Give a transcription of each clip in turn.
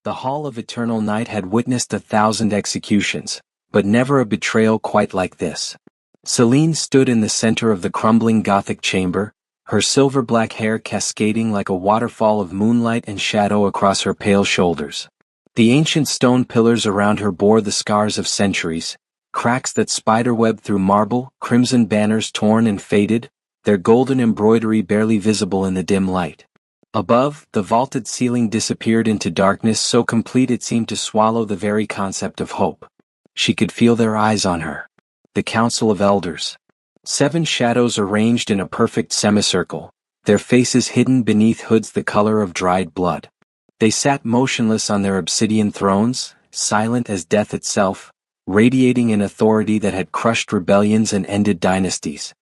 The Hall of Eternal Night had witnessed 1,000 executions, but never a betrayal quite like this. Celine stood in the center of the crumbling Gothic chamber, her silver-black hair cascading like a waterfall of moonlight and shadow across her pale shoulders. The ancient stone pillars around her bore the scars of centuries, cracks that spiderwebbed through marble, crimson banners torn and faded, their golden embroidery barely visible in the dim light. Above, the vaulted ceiling disappeared into darkness so complete it seemed to swallow the very concept of hope. She could feel their eyes on her. The Council of Elders. 7 shadows arranged in a perfect semicircle, their faces hidden beneath hoods the color of dried blood. They sat motionless on their obsidian thrones, silent as death itself, radiating an authority that had crushed rebellions and ended dynasties.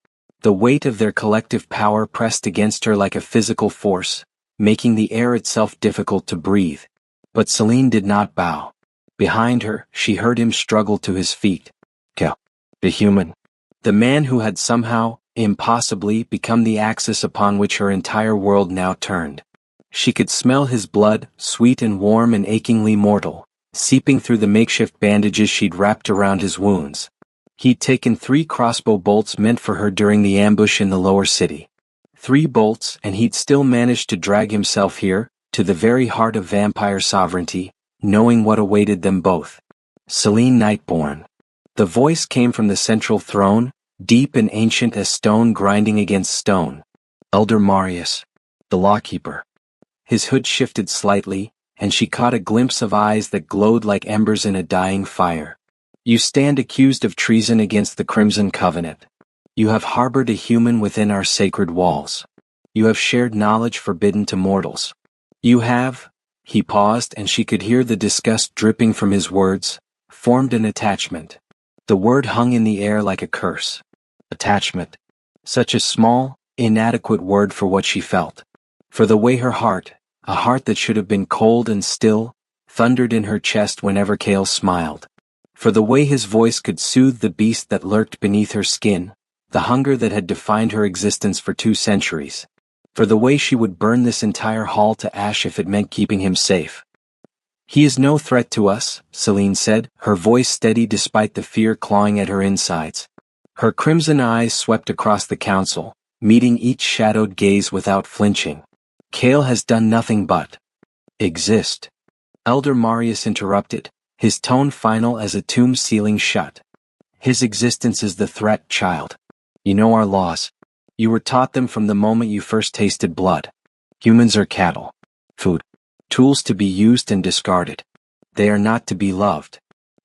The weight of their collective power pressed against her like a physical force, making the air itself difficult to breathe. But Celine did not bow. Behind her, she heard him struggle to his feet. Kel, the human. The man who had somehow, impossibly, become the axis upon which her entire world now turned. She could smell his blood, sweet and warm and achingly mortal, seeping through the makeshift bandages she'd wrapped around his wounds. He'd taken 3 crossbow bolts meant for her during the ambush in the lower city. 3 bolts, and he'd still managed to drag himself here, to the very heart of vampire sovereignty, knowing what awaited them both. Celine Nightborn. The voice came from the central throne, deep and ancient as stone grinding against stone. Elder Marius. The lawkeeper. His hood shifted slightly, and she caught a glimpse of eyes that glowed like embers in a dying fire. You stand accused of treason against the Crimson Covenant. You have harbored a human within our sacred walls. You have shared knowledge forbidden to mortals. You have, he paused and she could hear the disgust dripping from his words, formed an attachment. The word hung in the air like a curse. Attachment. Such a small, inadequate word for what she felt. For the way her heart, a heart that should have been cold and still, thundered in her chest whenever Cale smiled. For the way his voice could soothe the beast that lurked beneath her skin, the hunger that had defined her existence for 2 centuries. For the way she would burn this entire hall to ash if it meant keeping him safe. He is no threat to us, Celine said, her voice steady despite the fear clawing at her insides. Her crimson eyes swept across the council, meeting each shadowed gaze without flinching. Cale has done nothing but exist. Elder Marius interrupted, his tone final as a tomb ceiling shut. His existence is the threat, child. You know our laws. You were taught them from the moment you first tasted blood. Humans are cattle. Food. Tools to be used and discarded. They are not to be loved.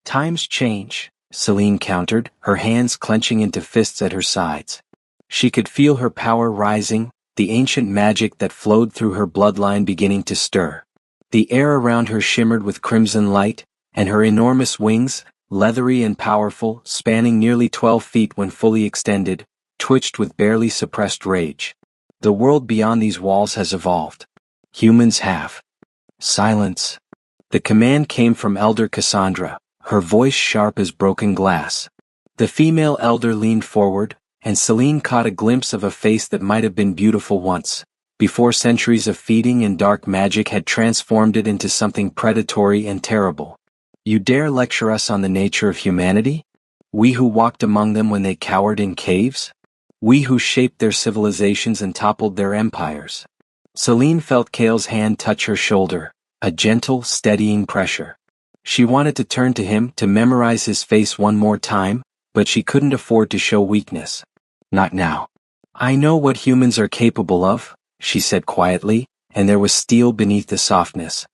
Times change, Celine countered, her hands clenching into fists at her sides. She could feel her power rising, the ancient magic that flowed through her bloodline beginning to stir. The air around her shimmered with crimson light, and her enormous wings, leathery and powerful, spanning nearly 12 feet when fully extended, twitched with barely suppressed rage. The world beyond these walls has evolved. Humans have. Silence. The command came from Elder Cassandra, her voice sharp as broken glass. The female elder leaned forward, and Celine caught a glimpse of a face that might have been beautiful once, before centuries of feeding and dark magic had transformed it into something predatory and terrible. You dare lecture us on the nature of humanity? We who walked among them when they cowered in caves? We who shaped their civilizations and toppled their empires? Celine felt Cale's hand touch her shoulder, a gentle, steadying pressure. She wanted to turn to him to memorize his face one more time, but she couldn't afford to show weakness. Not now. I know what humans are capable of, she said quietly, and there was steel beneath the softness.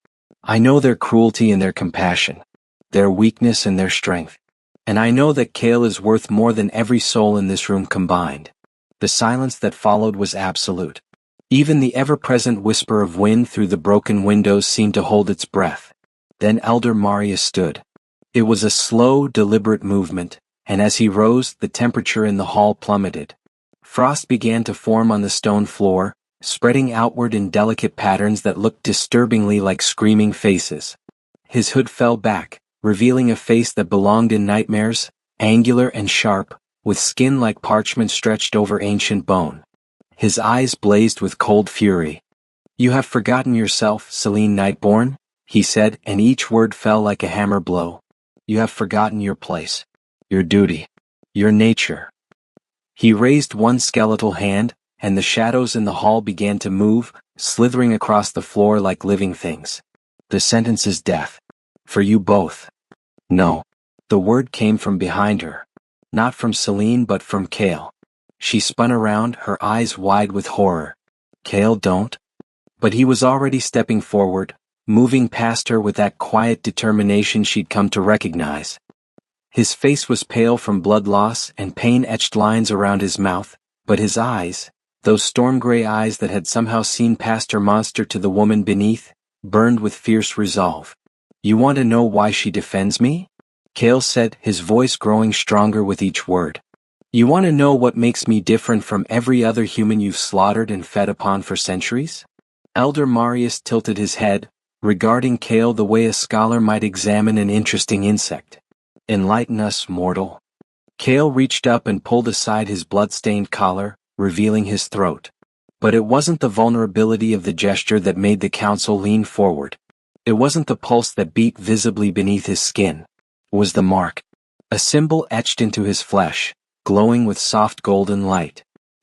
I know their cruelty and their compassion, their weakness and their strength. And I know that Cale is worth more than every soul in this room combined. The silence that followed was absolute. Even the ever-present whisper of wind through the broken windows seemed to hold its breath. Then Elder Marius stood. It was a slow, deliberate movement, and as he rose, the temperature in the hall plummeted. Frost began to form on the stone floor, spreading outward in delicate patterns that looked disturbingly like screaming faces. His hood fell back, revealing a face that belonged in nightmares, angular and sharp, with skin like parchment stretched over ancient bone. His eyes blazed with cold fury. You have forgotten yourself, Celine Nightborn, he said, and each word fell like a hammer blow. You have forgotten your place, your duty, your nature. He raised one skeletal hand, and the shadows in the hall began to move, slithering across the floor like living things. The sentence is death. For you both. No. The word came from behind her. Not from Celine but from Cale. She spun around, her eyes wide with horror. Cale, don't. But he was already stepping forward, moving past her with that quiet determination she'd come to recognize. His face was pale from blood loss and pain-etched lines around his mouth, but his eyes, those storm-gray eyes that had somehow seen past her monster to the woman beneath, burned with fierce resolve. You want to know why she defends me? Cale said, his voice growing stronger with each word. You want to know what makes me different from every other human you've slaughtered and fed upon for centuries? Elder Marius tilted his head, regarding Cale the way a scholar might examine an interesting insect. Enlighten us, mortal. Cale reached up and pulled aside his blood-stained collar, revealing his throat. But it wasn't the vulnerability of the gesture that made the council lean forward. It wasn't the pulse that beat visibly beneath his skin. It was the mark. A symbol etched into his flesh, glowing with soft golden light.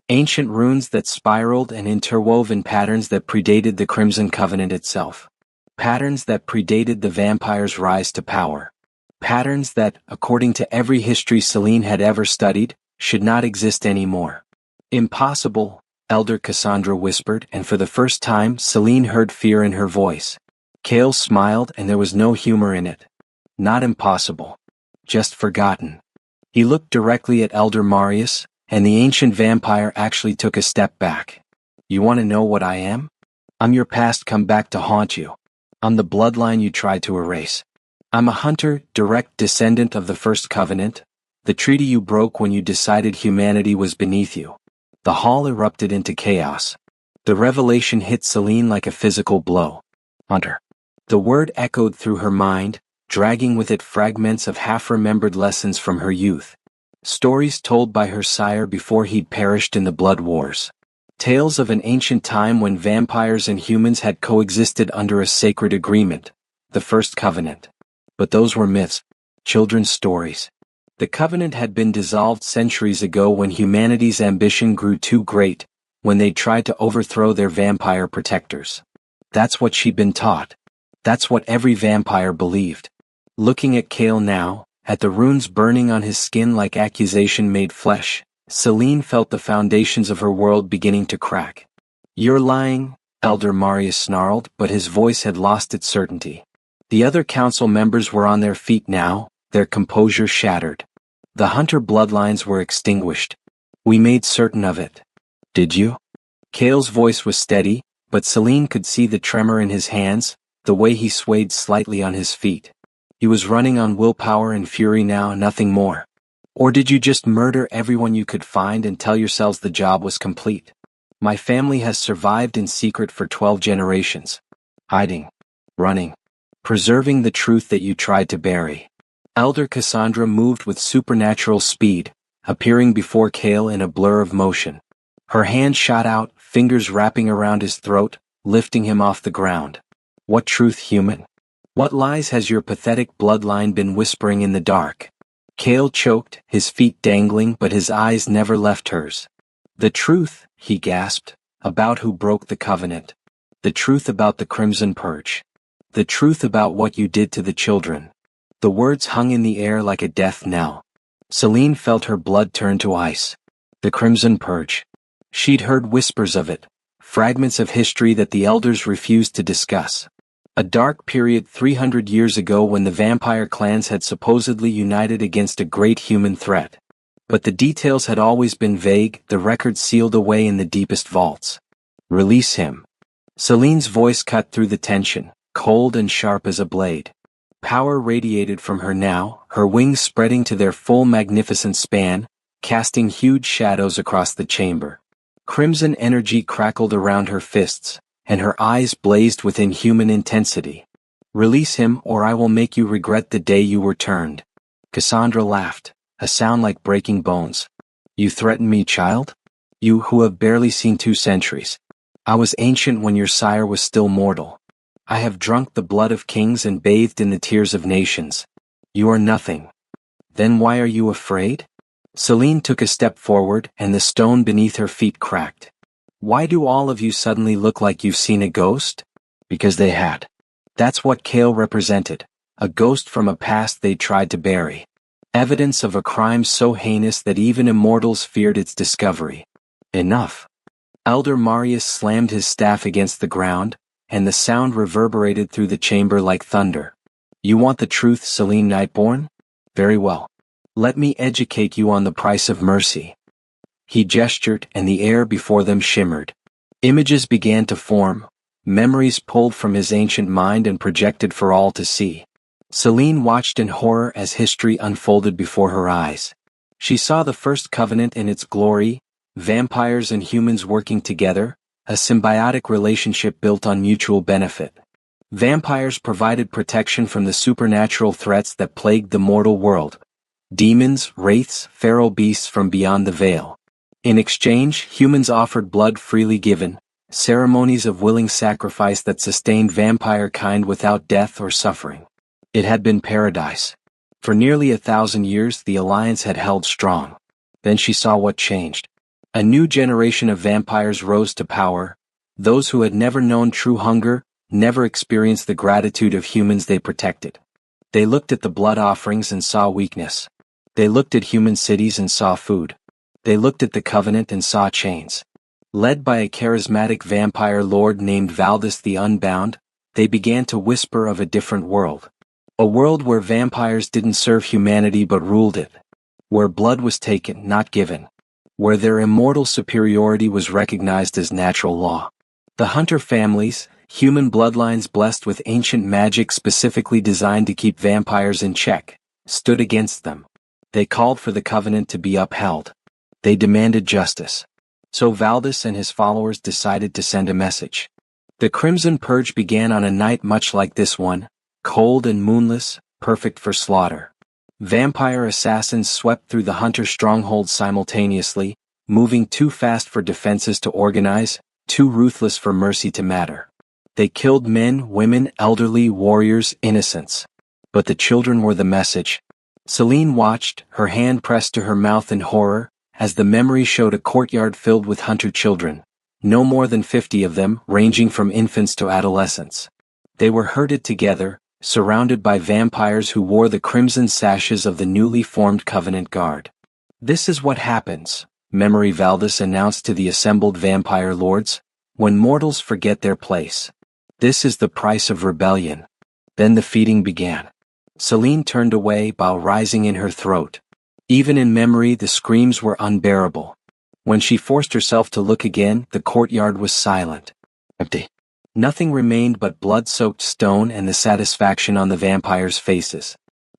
Ancient runes that spiraled and interwove in patterns that predated the Crimson Covenant itself. Patterns that predated the vampire's rise to power. Patterns that, according to every history Celine had ever studied, should not exist anymore. Impossible, Elder Cassandra whispered, and for the first time Celine heard fear in her voice. Cale smiled, and there was no humor in it. Not impossible. Just forgotten. He looked directly at Elder Marius, and the ancient vampire actually took a step back. You want to know what I am? I'm your past come back to haunt you. I'm the bloodline you tried to erase. I'm a hunter, direct descendant of the First Covenant, the treaty you broke when you decided humanity was beneath you. The hall erupted into chaos. The revelation hit Celine like a physical blow. Hunter. The word echoed through her mind, dragging with it fragments of half-remembered lessons from her youth. Stories told by her sire before he'd perished in the blood wars. Tales of an ancient time when vampires and humans had coexisted under a sacred agreement, the First Covenant. But those were myths, children's stories. The Covenant had been dissolved centuries ago when humanity's ambition grew too great, when they tried to overthrow their vampire protectors. That's what she'd been taught. That's what every vampire believed. Looking at Cale now, at the runes burning on his skin like accusation-made flesh, Celine felt the foundations of her world beginning to crack. You're lying, Elder Marius snarled, but his voice had lost its certainty. The other council members were on their feet now, their composure shattered. The hunter bloodlines were extinguished. We made certain of it. Did you? Cale's voice was steady, but Celine could see the tremor in his hands, the way he swayed slightly on his feet. He was running on willpower and fury now, nothing more. Or did you just murder everyone you could find and tell yourselves the job was complete? My family has survived in secret for 12 generations. Hiding. Running. Preserving the truth that you tried to bury. Elder Cassandra moved with supernatural speed, appearing before Cale in a blur of motion. Her hand shot out, fingers wrapping around his throat, lifting him off the ground. What truth, human? What lies has your pathetic bloodline been whispering in the dark? Cale choked, his feet dangling, but his eyes never left hers. The truth, he gasped, about who broke the covenant. The truth about the Crimson Purge. The truth about what you did to the children. The words hung in the air like a death knell. Celine felt her blood turn to ice. The Crimson Purge. She'd heard whispers of it, fragments of history that the elders refused to discuss. A dark period 300 years ago when the vampire clans had supposedly united against a great human threat. But the details had always been vague, the records sealed away in the deepest vaults. Release him. Celine's voice cut through the tension, cold and sharp as a blade. Power radiated from her now, her wings spreading to their full magnificent span, casting huge shadows across the chamber. Crimson energy crackled around her fists, and her eyes blazed with inhuman intensity. Release him, or I will make you regret the day you were turned. Cassandra laughed, a sound like breaking bones. You threaten me, child? You who have barely seen 2 centuries. I was ancient when your sire was still mortal. I have drunk the blood of kings and bathed in the tears of nations. You are nothing. Then why are you afraid? Celine took a step forward and the stone beneath her feet cracked. Why do all of you suddenly look like you've seen a ghost? Because they had. That's what Kale represented, a ghost from a past they tried to bury. Evidence of a crime so heinous that even immortals feared its discovery. Enough. Elder Marius slammed his staff against the ground, and the sound reverberated through the chamber like thunder. You want the truth, Celine Nightborn? Very well. Let me educate you on the price of mercy. He gestured, and the air before them shimmered. Images began to form, memories pulled from his ancient mind and projected for all to see. Celine watched in horror as history unfolded before her eyes. She saw the first covenant in its glory, vampires and humans working together, a symbiotic relationship built on mutual benefit. Vampires provided protection from the supernatural threats that plagued the mortal world. Demons, wraiths, feral beasts from beyond the veil. In exchange, humans offered blood freely given, ceremonies of willing sacrifice that sustained vampire kind without death or suffering. It had been paradise. For nearly 1,000 years the alliance had held strong. Then she saw what changed. A new generation of vampires rose to power, those who had never known true hunger, never experienced the gratitude of humans they protected. They looked at the blood offerings and saw weakness. They looked at human cities and saw food. They looked at the covenant and saw chains. Led by a charismatic vampire lord named Valdis the Unbound, they began to whisper of a different world. A world where vampires didn't serve humanity but ruled it. Where blood was taken, not given. Where their immortal superiority was recognized as natural law. The hunter families, human bloodlines blessed with ancient magic specifically designed to keep vampires in check, stood against them. They called for the covenant to be upheld. They demanded justice. So Valdis and his followers decided to send a message. The Crimson Purge began on a night much like this one, cold and moonless, perfect for slaughter. Vampire assassins swept through the hunter strongholds simultaneously, moving too fast for defenses to organize, too ruthless for mercy to matter. They killed men, women, elderly, warriors, innocents. But the children were the message. Celine watched, her hand pressed to her mouth in horror, as the memory showed a courtyard filled with hunter children, no more than 50 of them, ranging from infants to adolescents. They were herded together, surrounded by vampires who wore the crimson sashes of the newly formed Covenant Guard. This is what happens, Memory Valdis announced to the assembled vampire lords, when mortals forget their place. This is the price of rebellion. Then the feeding began. Celine turned away, bile rising in her throat. Even in memory the screams were unbearable. When she forced herself to look again, the courtyard was silent. Empty. Nothing remained but blood-soaked stone and the satisfaction on the vampires' faces.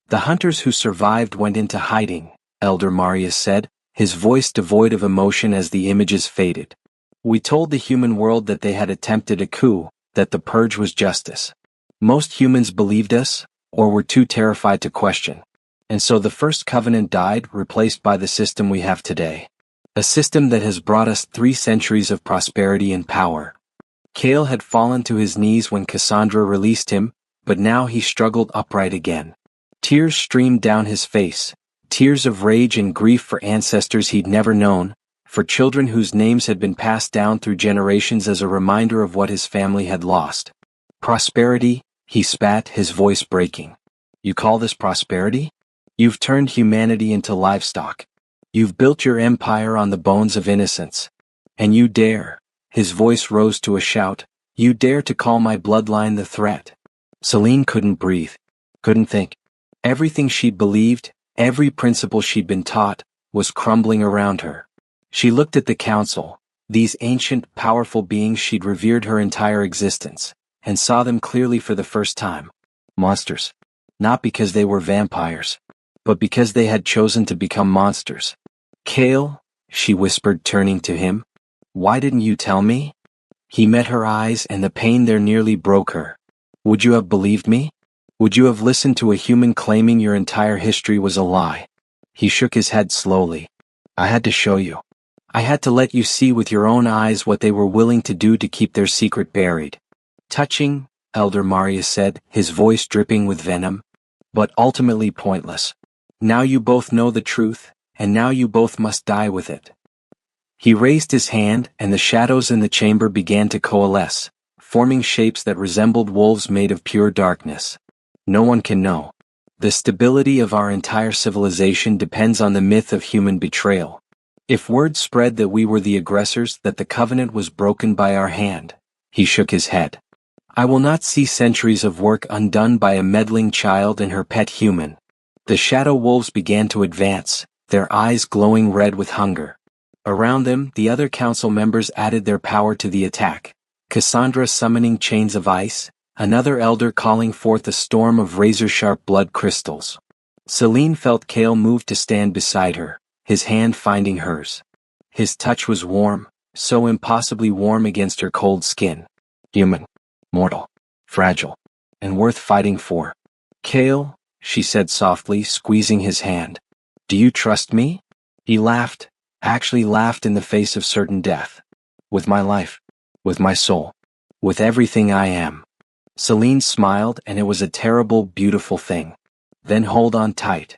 The hunters who survived went into hiding, Elder Marius said, his voice devoid of emotion as the images faded. We told the human world that they had attempted a coup, that the purge was justice. Most humans believed us, or were too terrified to question. And so the first covenant died, replaced by the system we have today. A system that has brought us 3 centuries of prosperity and power. Kale had fallen to his knees when Cassandra released him, but now he struggled upright again. Tears streamed down his face, tears of rage and grief for ancestors he'd never known, for children whose names had been passed down through generations as a reminder of what his family had lost. Prosperity, he spat, his voice breaking. You call this prosperity? You've turned humanity into livestock. You've built your empire on the bones of innocence. And you dare, his voice rose to a shout, you dare to call my bloodline the threat. Celine couldn't breathe, couldn't think. Everything she'd believed, every principle she'd been taught, was crumbling around her. She looked at the council, these ancient, powerful beings she'd revered her entire existence, and saw them clearly for the first time. Monsters. Not because they were vampires, but because they had chosen to become monsters. Kale, she whispered, turning to him, why didn't you tell me? He met her eyes and the pain there nearly broke her. Would you have believed me? Would you have listened to a human claiming your entire history was a lie? He shook his head slowly. I had to show you. I had to let you see with your own eyes what they were willing to do to keep their secret buried. Touching, Elder Marius said, his voice dripping with venom. But ultimately pointless. Now you both know the truth, and now you both must die with it. He raised his hand, and the shadows in the chamber began to coalesce, forming shapes that resembled wolves made of pure darkness. No one can know. The stability of our entire civilization depends on the myth of human betrayal. If word spread that we were the aggressors, that the covenant was broken by our hand, he shook his head. I will not see centuries of work undone by a meddling child and her pet human. The shadow wolves began to advance, their eyes glowing red with hunger. Around them, the other council members added their power to the attack. Cassandra summoning chains of ice, another elder calling forth a storm of razor-sharp blood crystals. Selene felt Kale move to stand beside her, his hand finding hers. His touch was warm, so impossibly warm against her cold skin. Human. Mortal. Fragile. And worth fighting for. Kale, she said softly, squeezing his hand. Do you trust me? He laughed, actually laughed in the face of certain death. With my life. With my soul. With everything I am. Selene smiled, and it was a terrible, beautiful thing. Then hold on tight.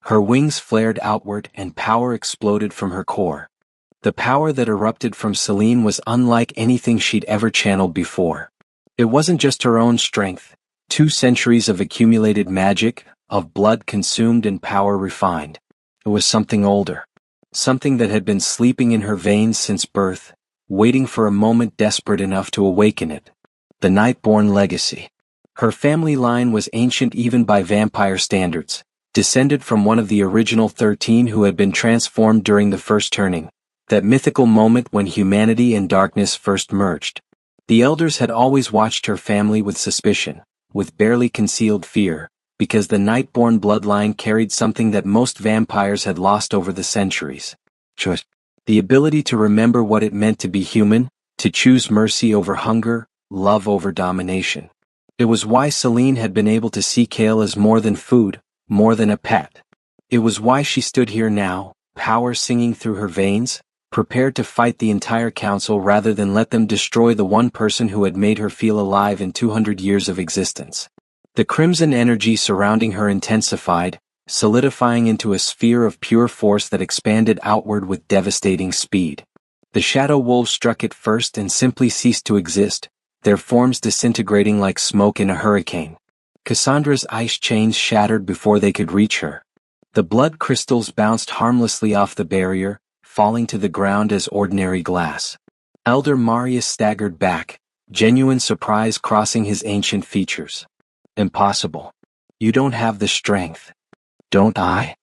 Her wings flared outward and power exploded from her core. The power that erupted from Selene was unlike anything she'd ever channeled before. It wasn't just her own strength, 2 centuries of accumulated magic, of blood consumed and power refined. It was something older. Something that had been sleeping in her veins since birth, waiting for a moment desperate enough to awaken it. The Nightborn legacy. Her family line was ancient even by vampire standards, descended from one of the original 13 who had been transformed during the First Turning, that mythical moment when humanity and darkness first merged. The elders had always watched her family with suspicion, with barely concealed fear, because the Nightborn bloodline carried something that most vampires had lost over the centuries. The ability to remember what it meant to be human, to choose mercy over hunger, love over domination. It was why Selene had been able to see Kale as more than food, more than a pet. It was why she stood here now, power singing through her veins, prepared to fight the entire council rather than let them destroy the one person who had made her feel alive in 200 years of existence. The crimson energy surrounding her intensified, solidifying into a sphere of pure force that expanded outward with devastating speed. The shadow wolves struck it first and simply ceased to exist, their forms disintegrating like smoke in a hurricane. Cassandra's ice chains shattered before they could reach her. The blood crystals bounced harmlessly off the barrier, falling to the ground as ordinary glass. Elder Marius staggered back, genuine surprise crossing his ancient features. Impossible. You don't have the strength. Don't I?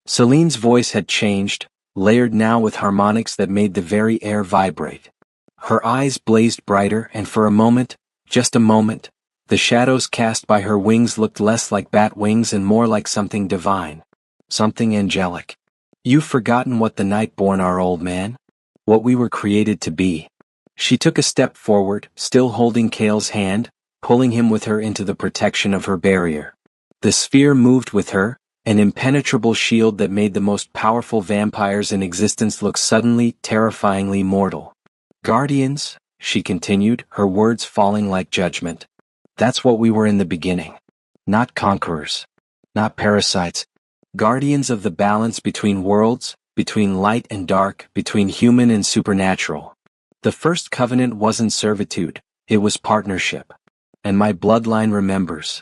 Selene's voice had changed, layered now with harmonics that made the very air vibrate. Her eyes blazed brighter and for a moment, just a moment, the shadows cast by her wings looked less like bat wings and more like something divine. Something angelic. You've forgotten what the Nightborn are, old man. What we were created to be. She took a step forward, still holding Kale's hand, pulling him with her into the protection of her barrier. The sphere moved with her, an impenetrable shield that made the most powerful vampires in existence look suddenly, terrifyingly mortal. Guardians, she continued, her words falling like judgment. That's what we were in the beginning. Not conquerors. Not parasites. Guardians of the balance between worlds, between light and dark, between human and supernatural. The first covenant wasn't servitude, it was partnership. And my bloodline remembers.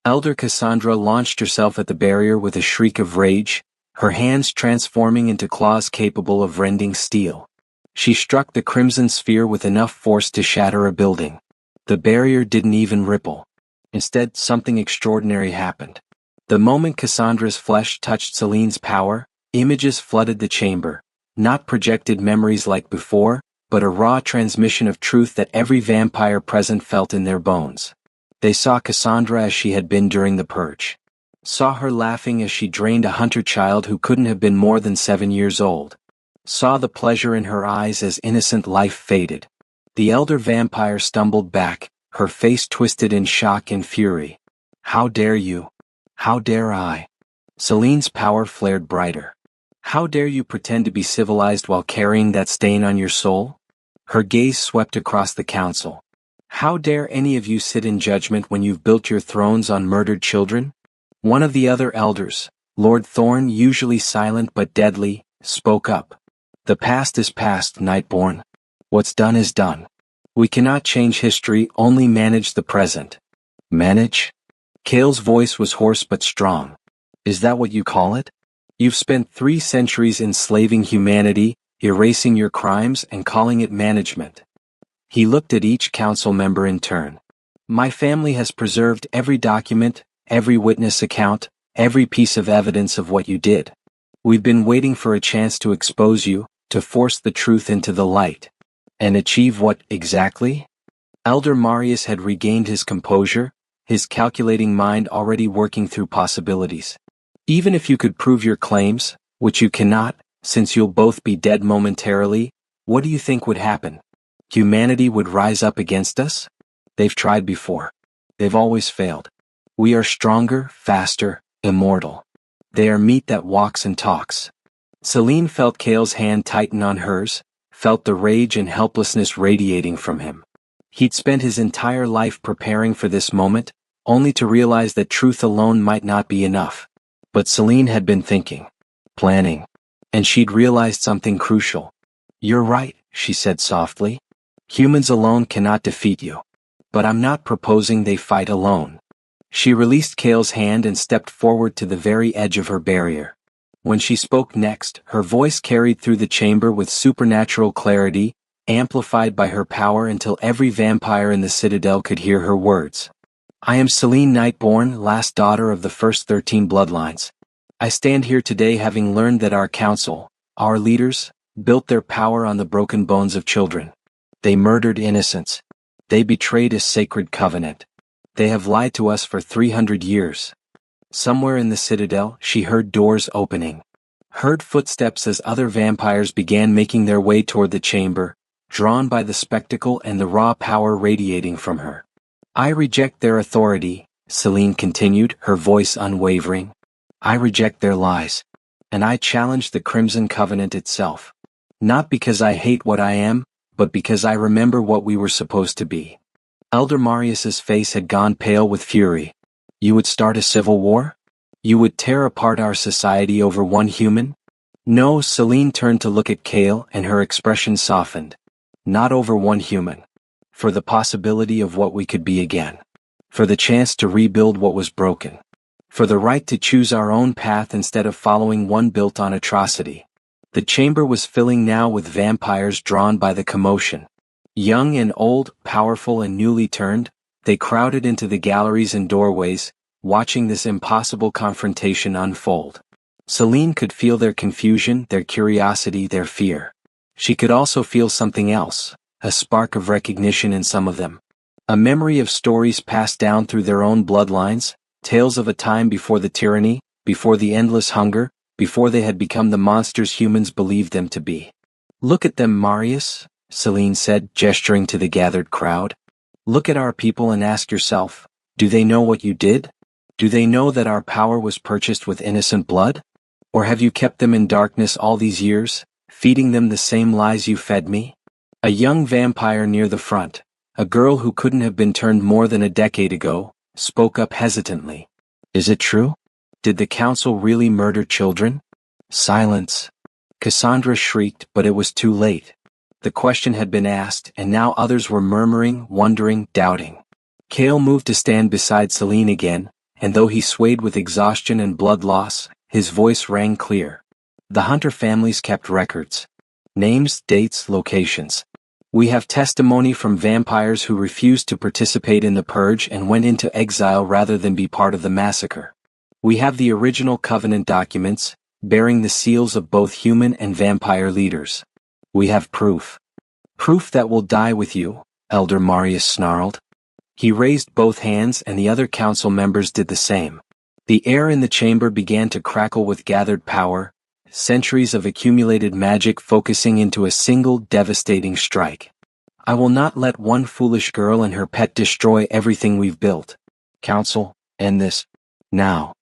Elder Cassandra launched herself at the barrier with a shriek of rage, her hands transforming into claws capable of rending steel. She struck the crimson sphere with enough force to shatter a building. The barrier didn't even ripple. Instead, something extraordinary happened. The moment Cassandra's flesh touched Selene's power, images flooded the chamber, not projected memories like before, but a raw transmission of truth that every vampire present felt in their bones. They saw Cassandra as she had been during the purge. Saw her laughing as she drained a hunter child who couldn't have been more than 7 years old. Saw the pleasure in her eyes as innocent life faded. The elder vampire stumbled back, her face twisted in shock and fury. How dare you? How dare I? Selene's power flared brighter. How dare you pretend to be civilized while carrying that stain on your soul? Her gaze swept across the council. How dare any of you sit in judgment when you've built your thrones on murdered children? One of the other elders, Lord Thorn, usually silent but deadly, spoke up. The past is past, Nightborn. What's done is done. We cannot change history, only manage the present. Manage? Kale's voice was hoarse but strong. Is that what you call it? You've spent 3 centuries enslaving humanity, erasing your crimes and calling it management. He looked at each council member in turn. My family has preserved every document, every witness account, every piece of evidence of what you did. We've been waiting for a chance to expose you, to force the truth into the light. And achieve what exactly? Elder Marius had regained his composure, his calculating mind already working through possibilities. Even if you could prove your claims, which you cannot, since you'll both be dead momentarily, what do you think would happen? Humanity would rise up against us? They've tried before. They've always failed. We are stronger, faster, immortal. They are meat that walks and talks. Celine felt Kale's hand tighten on hers, felt the rage and helplessness radiating from him. He'd spent his entire life preparing for this moment, only to realize that truth alone might not be enough. But Celine had been thinking, planning, and she'd realized something crucial. You're right, she said softly. Humans alone cannot defeat you. But I'm not proposing they fight alone. She released Kale's hand and stepped forward to the very edge of her barrier. When she spoke next, her voice carried through the chamber with supernatural clarity, amplified by her power until every vampire in the citadel could hear her words. I am Celine Nightborn, last daughter of the first 13 bloodlines. I stand here today having learned that our council, our leaders, built their power on the broken bones of children. They murdered innocents. They betrayed a sacred covenant. They have lied to us for 300 years. Somewhere in the citadel, she heard doors opening. Heard footsteps as other vampires began making their way toward the chamber, drawn by the spectacle and the raw power radiating from her. I reject their authority, Celine continued, her voice unwavering. I reject their lies. And I challenge the Crimson Covenant itself. Not because I hate what I am, but because I remember what we were supposed to be. Elder Marius's face had gone pale with fury. You would start a civil war? You would tear apart our society over one human? No, Celine turned to look at Kale and her expression softened. Not over one human. For the possibility of what we could be again. For the chance to rebuild what was broken. For the right to choose our own path instead of following one built on atrocity. The chamber was filling now with vampires drawn by the commotion. Young and old, powerful and newly turned, they crowded into the galleries and doorways, watching this impossible confrontation unfold. Celine could feel their confusion, their curiosity, their fear. She could also feel something else, a spark of recognition in some of them. A memory of stories passed down through their own bloodlines, tales of a time before the tyranny, before the endless hunger, before they had become the monsters humans believed them to be. Look at them, Marius, Celine said, gesturing to the gathered crowd. Look at our people and ask yourself, do they know what you did? Do they know that our power was purchased with innocent blood? Or have you kept them in darkness all these years, feeding them the same lies you fed me? A young vampire near the front, a girl who couldn't have been turned more than a decade ago, spoke up hesitantly. Is it true? Did the council really murder children? Silence. Cassandra shrieked, but it was too late. The question had been asked, and now others were murmuring, wondering, doubting. Kale moved to stand beside Celine again, and though he swayed with exhaustion and blood loss, his voice rang clear. The Hunter families kept records. Names, dates, locations. We have testimony from vampires who refused to participate in the purge and went into exile rather than be part of the massacre. We have the original covenant documents, bearing the seals of both human and vampire leaders. We have proof. Proof that will die with you, Elder Marius snarled. He raised both hands and the other council members did the same. The air in the chamber began to crackle with gathered power, centuries of accumulated magic focusing into a single devastating strike. I will not let one foolish girl and her pet destroy everything we've built. Council, end this. Now.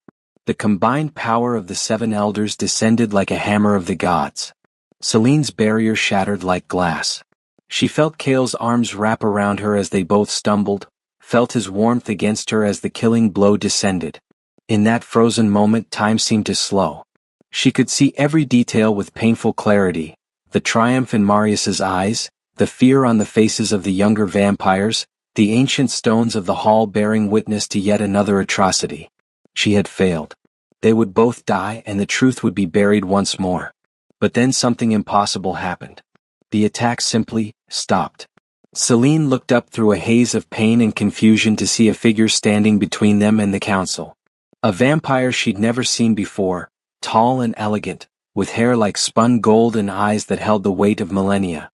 The combined power of the 7 elders descended like a hammer of the gods. Celine's barrier shattered like glass. She felt Kale's arms wrap around her as they both stumbled, felt his warmth against her as the killing blow descended. In that frozen moment time seemed to slow. She could see every detail with painful clarity, the triumph in Marius's eyes, the fear on the faces of the younger vampires, the ancient stones of the hall bearing witness to yet another atrocity. She had failed. They would both die and the truth would be buried once more. But then something impossible happened. The attack simply stopped. Celine looked up through a haze of pain and confusion to see a figure standing between them and the council. A vampire she'd never seen before, tall and elegant, with hair like spun gold and eyes that held the weight of millennia.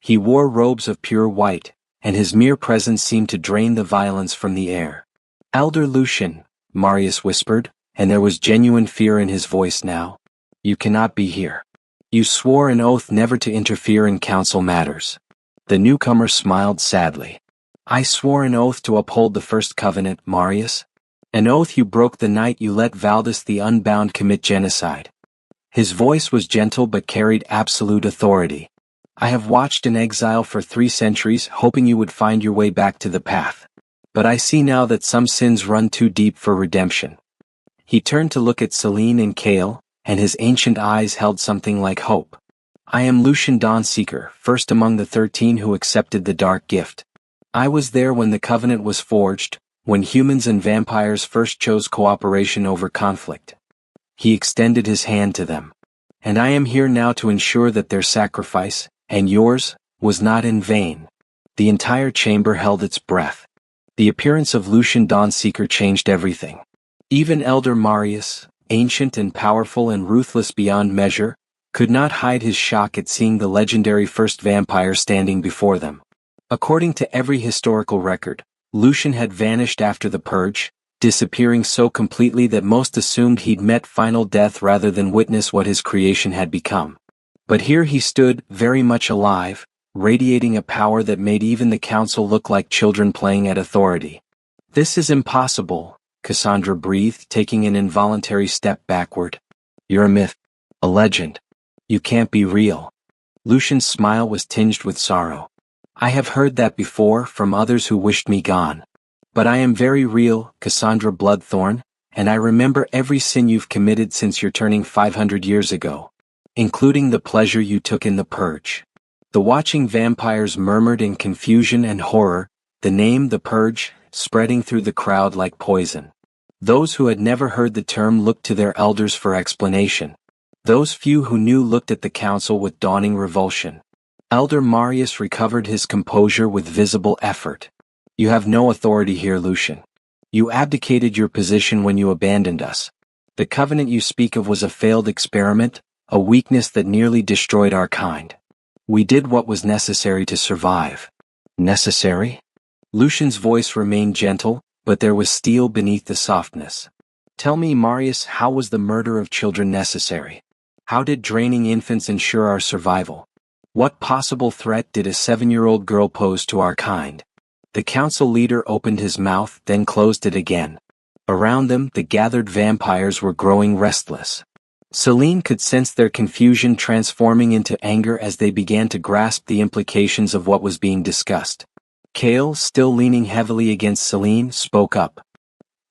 He wore robes of pure white, and his mere presence seemed to drain the violence from the air. "Elder Lucian," Marius whispered, and there was genuine fear in his voice now. "You cannot be here. You swore an oath never to interfere in council matters." The newcomer smiled sadly. "I swore an oath to uphold the first covenant, Marius. An oath you broke the night you let Valdis the Unbound commit genocide." His voice was gentle but carried absolute authority. "I have watched in exile for 3 centuries hoping you would find your way back to the path. But I see now that some sins run too deep for redemption." He turned to look at Celine and Kale, and his ancient eyes held something like hope. "I am Lucian Dawnseeker, first among the 13 who accepted the dark gift. I was there when the covenant was forged, when humans and vampires first chose cooperation over conflict." He extended his hand to them. "And I am here now to ensure that their sacrifice, and yours, was not in vain." The entire chamber held its breath. The appearance of Lucian Dawnseeker changed everything. Even Elder Marius, ancient and powerful and ruthless beyond measure, could not hide his shock at seeing the legendary first vampire standing before them. According to every historical record, Lucian had vanished after the purge, disappearing so completely that most assumed he'd met final death rather than witness what his creation had become. But here he stood, very much alive, radiating a power that made even the council look like children playing at authority. "This is impossible," Cassandra breathed, taking an involuntary step backward. "You're a myth. A legend. You can't be real." Lucian's smile was tinged with sorrow. "I have heard that before from others who wished me gone. But I am very real, Cassandra Bloodthorn, and I remember every sin you've committed since your turning 500 years ago, including the pleasure you took in the purge." The watching vampires murmured in confusion and horror, the name the purge, spreading through the crowd like poison. Those who had never heard the term looked to their elders for explanation. Those few who knew looked at the council with dawning revulsion. Elder Marius recovered his composure with visible effort. "You have no authority here, Lucian. You abdicated your position when you abandoned us. The covenant you speak of was a failed experiment, a weakness that nearly destroyed our kind. We did what was necessary to survive." "Necessary?" Lucian's voice remained gentle, but there was steel beneath the softness. "Tell me, Marius, how was the murder of children necessary? How did draining infants ensure our survival? What possible threat did a 7-year-old girl pose to our kind?" The council leader opened his mouth, then closed it again. Around them, the gathered vampires were growing restless. Celine could sense their confusion transforming into anger as they began to grasp the implications of what was being discussed. Kale, still leaning heavily against Celine, spoke up.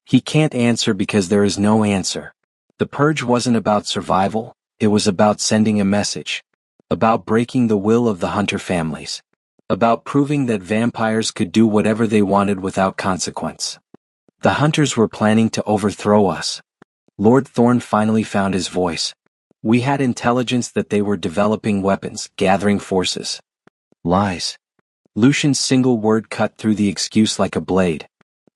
"He can't answer because there is no answer. The purge wasn't about survival, it was about sending a message. About breaking the will of the hunter families. About proving that vampires could do whatever they wanted without consequence. The hunters were planning to overthrow us." Lord Thorn finally found his voice. "We had intelligence that they were developing weapons, gathering forces." "Lies." Lucian's single word cut through the excuse like a blade.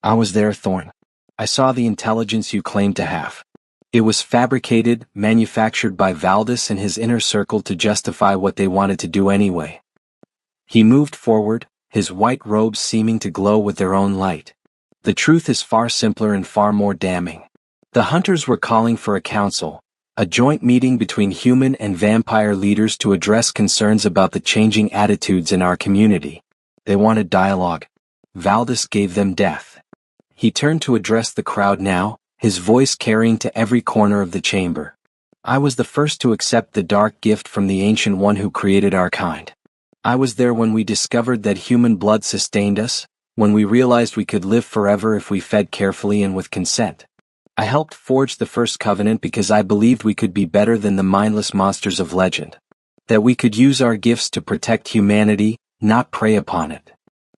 "I was there, Thorn. I saw the intelligence you claimed to have. It was fabricated, manufactured by Valdis and his inner circle to justify what they wanted to do anyway." He moved forward, his white robes seeming to glow with their own light. "The truth is far simpler and far more damning. The hunters were calling for a council, a joint meeting between human and vampire leaders to address concerns about the changing attitudes in our community. They wanted dialogue. Valdis gave them death." He turned to address the crowd now, his voice carrying to every corner of the chamber. "I was the first to accept the dark gift from the Ancient One who created our kind. I was there when we discovered that human blood sustained us, when we realized we could live forever if we fed carefully and with consent. I helped forge the first covenant because I believed we could be better than the mindless monsters of legend. That we could use our gifts to protect humanity, not prey upon it.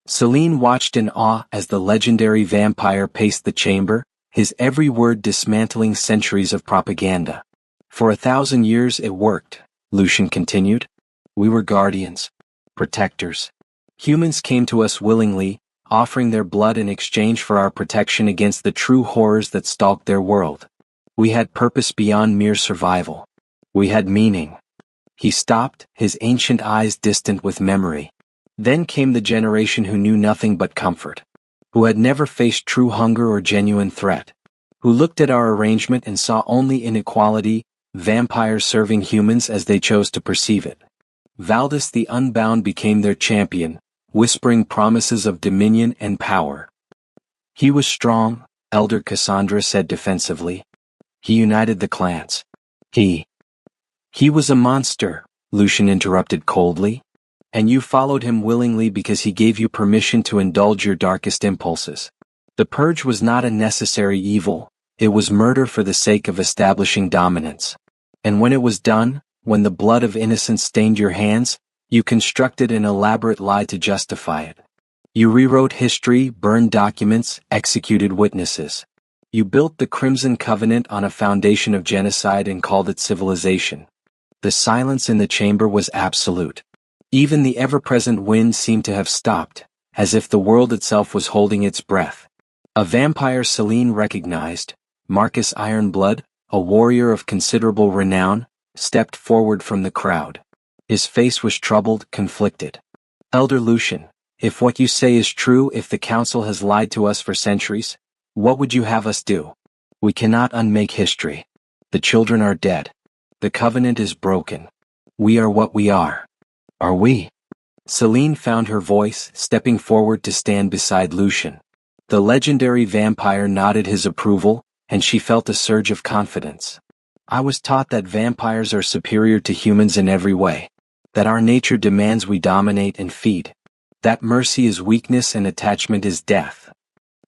Celine watched in awe as the legendary vampire paced the chamber, his every word dismantling centuries of propaganda. For 1,000 years it worked, Lucian continued. We were guardians. Protectors. Humans came to us willingly, offering their blood in exchange for our protection against the true horrors that stalked their world. We had purpose beyond mere survival. We had meaning. He stopped, his ancient eyes distant with memory. Then came the generation who knew nothing but comfort. Who had never faced true hunger or genuine threat. Who looked at our arrangement and saw only inequality, vampires serving humans as they chose to perceive it. Valdis the Unbound became their champion, whispering promises of dominion and power. He was strong, Elder Cassandra said defensively. He united the clans. He was a monster, Lucian interrupted coldly. And you followed him willingly because he gave you permission to indulge your darkest impulses. The purge was not a necessary evil, it was murder for the sake of establishing dominance. And when it was done, when the blood of innocence stained your hands, you constructed an elaborate lie to justify it. You rewrote history, burned documents, executed witnesses. You built the Crimson Covenant on a foundation of genocide and called it civilization. The silence in the chamber was absolute. Even the ever-present wind seemed to have stopped, as if the world itself was holding its breath. A vampire Celine recognized, Marcus Ironblood, a warrior of considerable renown, stepped forward from the crowd. His face was troubled, conflicted. Elder Lucian, if what you say is true, if the council has lied to us for centuries, what would you have us do? We cannot unmake history. The children are dead. The covenant is broken. We are what we are. Are we? Celine found her voice, stepping forward to stand beside Lucian. The legendary vampire nodded his approval, and she felt a surge of confidence. I was taught that vampires are superior to humans in every way. That our nature demands we dominate and feed. That mercy is weakness and attachment is death.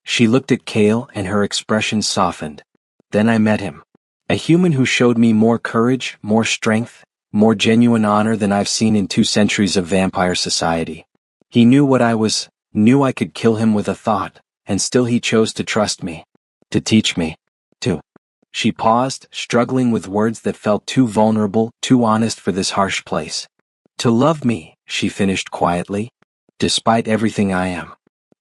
She looked at Kale and her expression softened. Then I met him. A human who showed me more courage, more strength, more genuine honor than I've seen in 2 centuries of vampire society. He knew what I was, knew I could kill him with a thought, and still he chose to trust me. To teach me. To. She paused, struggling with words that felt too vulnerable, too honest for this harsh place. To love me, she finished quietly. Despite everything I am.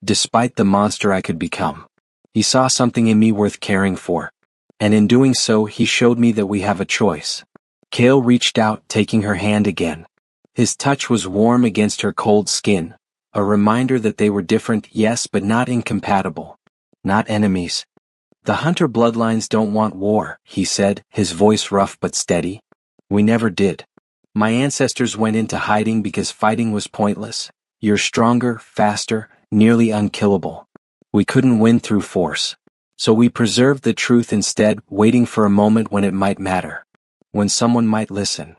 Despite the monster I could become. He saw something in me worth caring for. And in doing so he showed me that we have a choice. Kale reached out, taking her hand again. His touch was warm against her cold skin, a reminder that they were different, yes, but not incompatible. Not enemies. The Hunter bloodlines don't want war, he said, his voice rough but steady. We never did. My ancestors went into hiding because fighting was pointless. You're stronger, faster, nearly unkillable. We couldn't win through force. So we preserved the truth instead, waiting for a moment when it might matter. When someone might listen.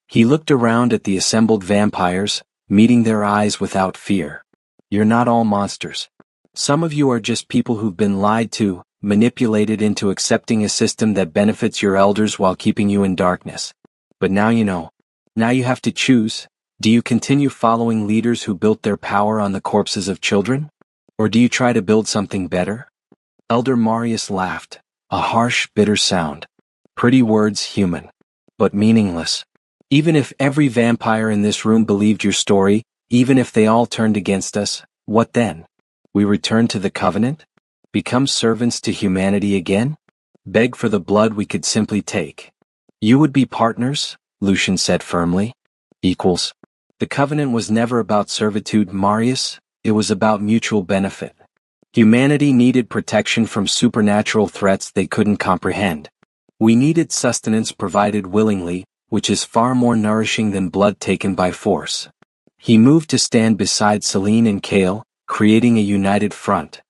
He looked around at the assembled vampires, meeting their eyes without fear. You're not all monsters. Some of you are just people who've been lied to, manipulated into accepting a system that benefits your elders while keeping you in darkness. But now you know. Now you have to choose. Do you continue following leaders who built their power on the corpses of children? Or do you try to build something better? Elder Marius laughed, a harsh, bitter sound. Pretty words, human. But meaningless. Even if every vampire in this room believed your story, even if they all turned against us, what then? We return to the covenant? Become servants to humanity again? Beg for the blood we could simply take? You would be partners, Lucian said firmly. Equals. The covenant was never about servitude, Marius, it was about mutual benefit. Humanity needed protection from supernatural threats they couldn't comprehend. We needed sustenance provided willingly, which is far more nourishing than blood taken by force. He moved to stand beside Celine and Kale, creating a united front.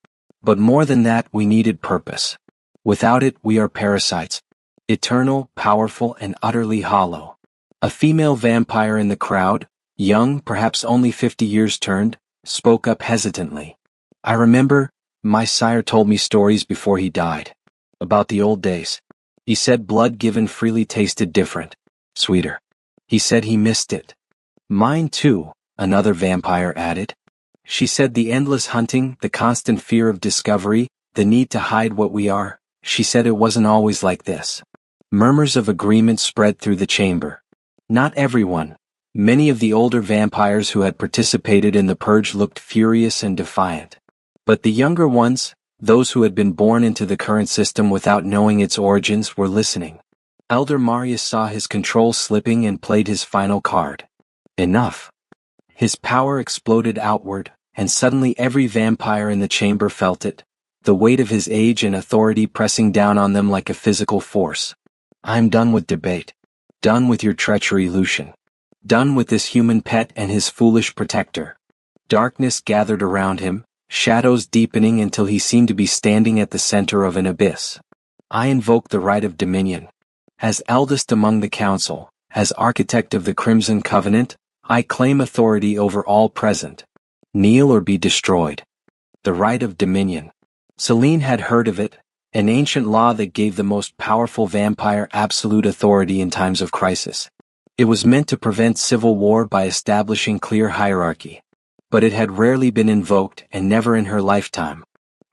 But more than that, we needed purpose. Without it, we are parasites. Eternal, powerful, and utterly hollow. A female vampire in the crowd, young, perhaps only 50 years turned, spoke up hesitantly. I remember, my sire told me stories before he died. About the old days. He said blood given freely tasted different, sweeter. He said he missed it. Mine too, another vampire added. She said the endless hunting, the constant fear of discovery, the need to hide what we are. She said it wasn't always like this. Murmurs of agreement spread through the chamber. Not everyone. Many of the older vampires who had participated in the purge looked furious and defiant. But the younger ones, those who had been born into the current system without knowing its origins, were listening. Elder Marius saw his control slipping and played his final card. Enough. His power exploded outward, and suddenly every vampire in the chamber felt it, the weight of his age and authority pressing down on them like a physical force. I'm done with debate. Done with your treachery, Lucian. Done with this human pet and his foolish protector. Darkness gathered around him, shadows deepening until he seemed to be standing at the center of an abyss. I invoke the right of dominion. As eldest among the council, as architect of the Crimson Covenant, I claim authority over all present. Kneel or be destroyed. The right of dominion. Selene had heard of it, an ancient law that gave the most powerful vampire absolute authority in times of crisis. It was meant to prevent civil war by establishing clear hierarchy. But it had rarely been invoked and never in her lifetime.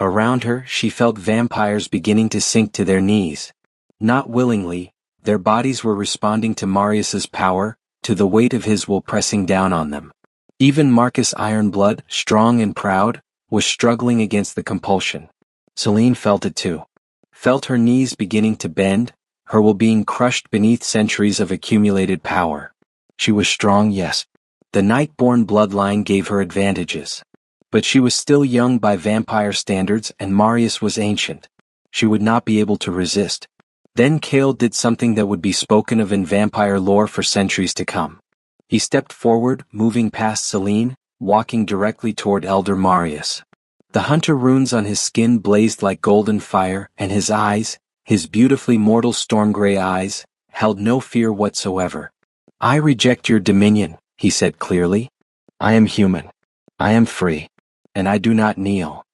Around her, she felt vampires beginning to sink to their knees. Not willingly, their bodies were responding to Marius's power, to the weight of his will pressing down on them. Even Marcus Ironblood, strong and proud, was struggling against the compulsion. Selene felt it too. Felt her knees beginning to bend, her will being crushed beneath centuries of accumulated power. She was strong, yes. The Nightborn bloodline gave her advantages. But she was still young by vampire standards and Marius was ancient. She would not be able to resist. Then Cale did something that would be spoken of in vampire lore for centuries to come. He stepped forward, moving past Selene, walking directly toward Elder Marius. The hunter runes on his skin blazed like golden fire, and his eyes, his beautifully mortal storm-gray eyes, held no fear whatsoever. I reject your dominion, he said clearly. I am human. I am free. And I do not kneel.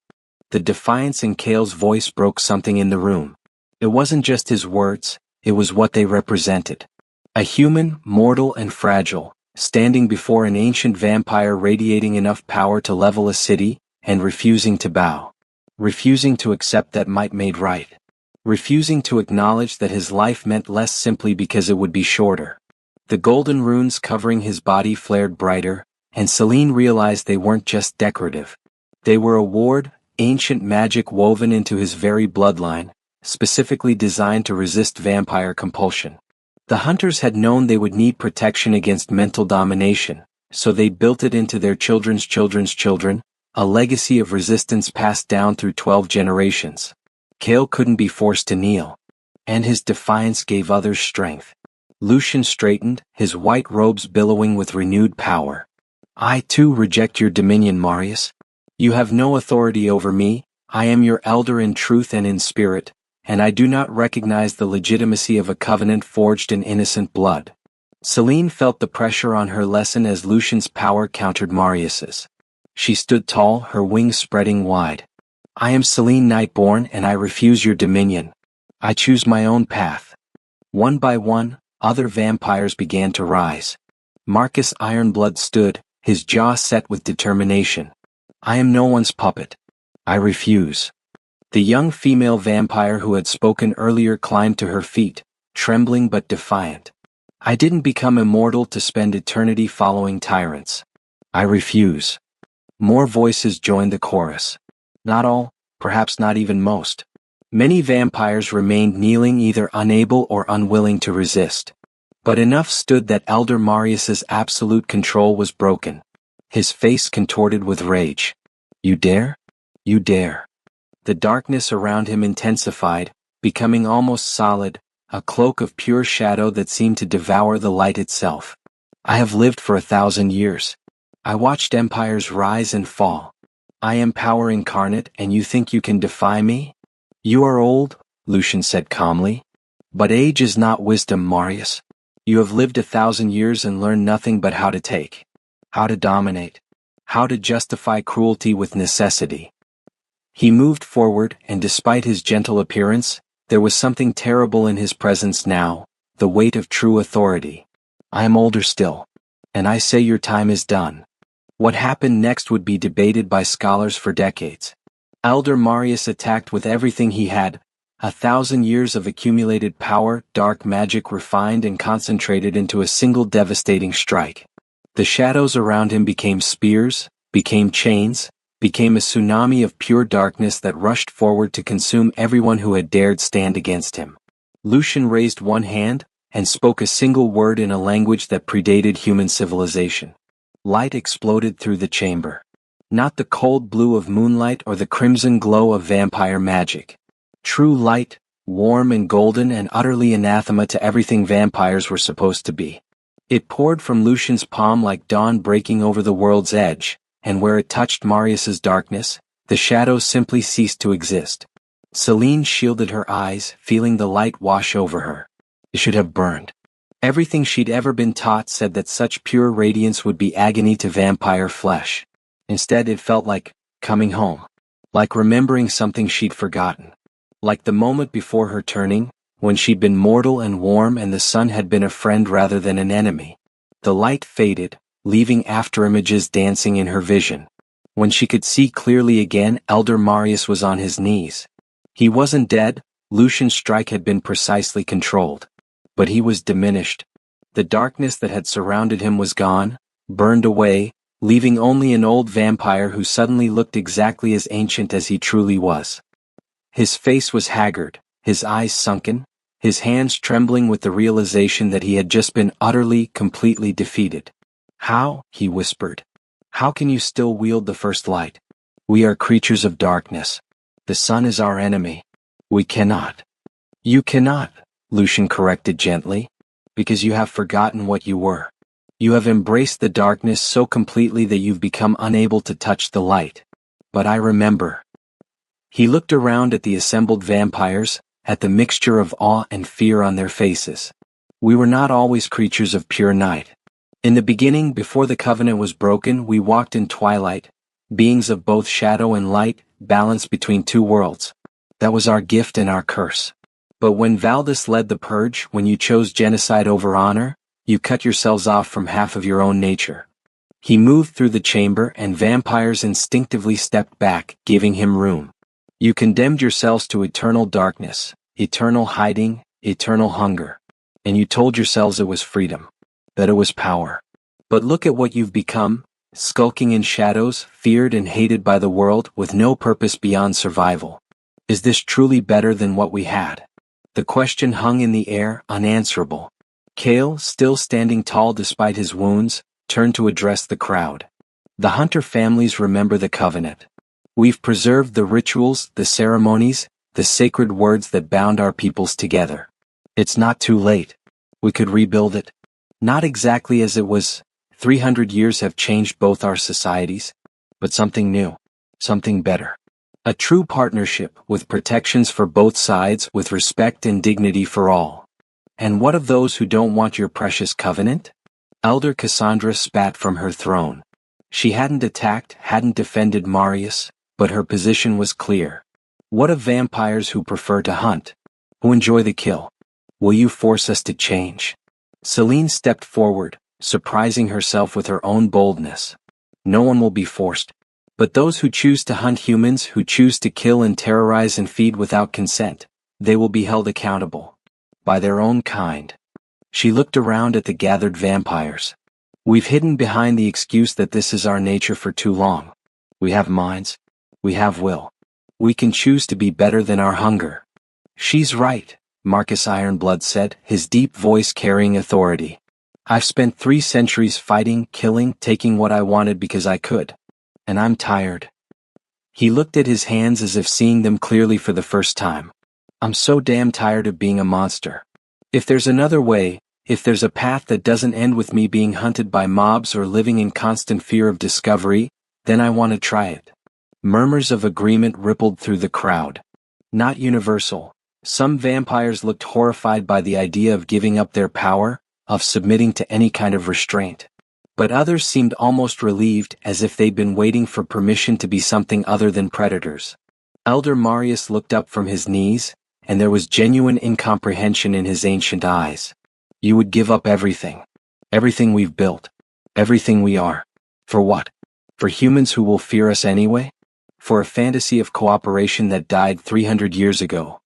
The defiance in Cale's voice broke something in the room. It wasn't just his words, it was what they represented. A human, mortal and fragile, standing before an ancient vampire radiating enough power to level a city, and refusing to bow. Refusing to accept that might made right. Refusing to acknowledge that his life meant less simply because it would be shorter. The golden runes covering his body flared brighter, and Selene realized they weren't just decorative. They were a ward, ancient magic woven into his very bloodline, specifically designed to resist vampire compulsion. The hunters had known they would need protection against mental domination, so they built it into their children's children's children, a legacy of resistance passed down through 12 generations. Cale couldn't be forced to kneel. And his defiance gave others strength. Lucian straightened, his white robes billowing with renewed power. I too reject your dominion, Marius. You have no authority over me, I am your elder in truth and in spirit, and I do not recognize the legitimacy of a covenant forged in innocent blood. Selene felt the pressure on her lessen as Lucian's power countered Marius's. She stood tall, her wings spreading wide. I am Selene Nightborn and I refuse your dominion. I choose my own path. One by one, other vampires began to rise. Marcus Ironblood stood, his jaw set with determination. I am no one's puppet. I refuse. The young female vampire who had spoken earlier climbed to her feet, trembling but defiant. I didn't become immortal to spend eternity following tyrants. I refuse. More voices joined the chorus. Not all, perhaps not even most. Many vampires remained kneeling, either unable or unwilling to resist. But enough stood that Elder Marius's absolute control was broken. His face contorted with rage. You dare? You dare. The darkness around him intensified, becoming almost solid, a cloak of pure shadow that seemed to devour the light itself. I have lived for 1,000 years. I watched empires rise and fall. I am power incarnate and you think you can defy me? You are old, Lucian said calmly. But age is not wisdom, Marius. You have lived 1,000 years and learned nothing but how to take. how to dominate, how to justify cruelty with necessity. He moved forward, and despite his gentle appearance, there was something terrible in his presence now, the weight of true authority. I am older still. And I say your time is done. What happened next would be debated by scholars for decades. Elder Marius attacked with everything he had, 1,000 years of accumulated power, dark magic refined and concentrated into a single devastating strike. The shadows around him became spears, became chains, became a tsunami of pure darkness that rushed forward to consume everyone who had dared stand against him. Lucian raised one hand, and spoke a single word in a language that predated human civilization. Light exploded through the chamber. Not the cold blue of moonlight or the crimson glow of vampire magic. True light, warm and golden and utterly anathema to everything vampires were supposed to be. It poured from Lucian's palm like dawn breaking over the world's edge, and where it touched Marius's darkness, the shadows simply ceased to exist. Celine shielded her eyes, feeling the light wash over her. It should have burned. Everything she'd ever been taught said that such pure radiance would be agony to vampire flesh. Instead, it felt like coming home. Like remembering something she'd forgotten. Like the moment before her turning, when she'd been mortal and warm and the sun had been a friend rather than an enemy. The light faded, leaving afterimages dancing in her vision. When she could see clearly again, Elder Marius was on his knees. He wasn't dead, Lucian's strike had been precisely controlled. But he was diminished. The darkness that had surrounded him was gone, burned away, leaving only an old vampire who suddenly looked exactly as ancient as he truly was. His face was haggard, his eyes sunken, his hands trembling with the realization that he had just been utterly, completely defeated. How, he whispered. How can you still wield the first light? We are creatures of darkness. The sun is our enemy. We cannot. You cannot, Lucian corrected gently, because you have forgotten what you were. You have embraced the darkness so completely that you've become unable to touch the light. But I remember. He looked around at the assembled vampires, at the mixture of awe and fear on their faces. We were not always creatures of pure night. In the beginning, before the covenant was broken, we walked in twilight, beings of both shadow and light, balanced between two worlds. That was our gift and our curse. But when Valdis led the purge, when you chose genocide over honor, you cut yourselves off from half of your own nature. He moved through the chamber and vampires instinctively stepped back, giving him room. You condemned yourselves to eternal darkness, eternal hiding, eternal hunger. And you told yourselves it was freedom. That it was power. But look at what you've become, skulking in shadows, feared and hated by the world with no purpose beyond survival. Is this truly better than what we had? The question hung in the air, unanswerable. Kale, still standing tall despite his wounds, turned to address the crowd. The Hunter families remember the covenant. We've preserved the rituals, the ceremonies, the sacred words that bound our peoples together. It's not too late. We could rebuild it. Not exactly as it was. 300 years have changed both our societies, but something new, something better. A true partnership with protections for both sides, with respect and dignity for all. And what of those who don't want your precious covenant? Elder Cassandra spat from her throne. She hadn't attacked, hadn't defended Marius, but her position was clear. What of vampires who prefer to hunt, who enjoy the kill? Will you force us to change? Celine stepped forward, surprising herself with her own boldness. No one will be forced. But those who choose to hunt humans, who choose to kill and terrorize and feed without consent, they will be held accountable. By their own kind. She looked around at the gathered vampires. We've hidden behind the excuse that this is our nature for too long. We have minds. We have will. We can choose to be better than our hunger. She's right, Marcus Ironblood said, his deep voice carrying authority. I've spent 3 centuries fighting, killing, taking what I wanted because I could. And I'm tired. He looked at his hands as if seeing them clearly for the first time. I'm so damn tired of being a monster. If there's another way, if there's a path that doesn't end with me being hunted by mobs or living in constant fear of discovery, then I want to try it. Murmurs of agreement rippled through the crowd. Not universal. Some vampires looked horrified by the idea of giving up their power, of submitting to any kind of restraint. But others seemed almost relieved, as if they'd been waiting for permission to be something other than predators. Elder Marius looked up from his knees, and there was genuine incomprehension in his ancient eyes. You would give up everything. Everything we've built. Everything we are. For what? For humans who will fear us anyway? For a fantasy of cooperation that died 300 years ago.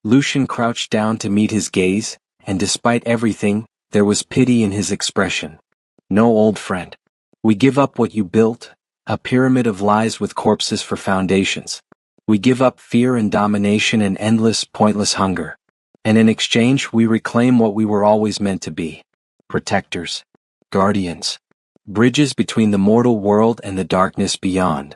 Lucian crouched down to meet his gaze, and despite everything, there was pity in his expression. No, old friend. We give up what you built, a pyramid of lies with corpses for foundations. We give up fear and domination and endless, pointless hunger. And in exchange we reclaim what we were always meant to be. Protectors. Guardians. Bridges between the mortal world and the darkness beyond.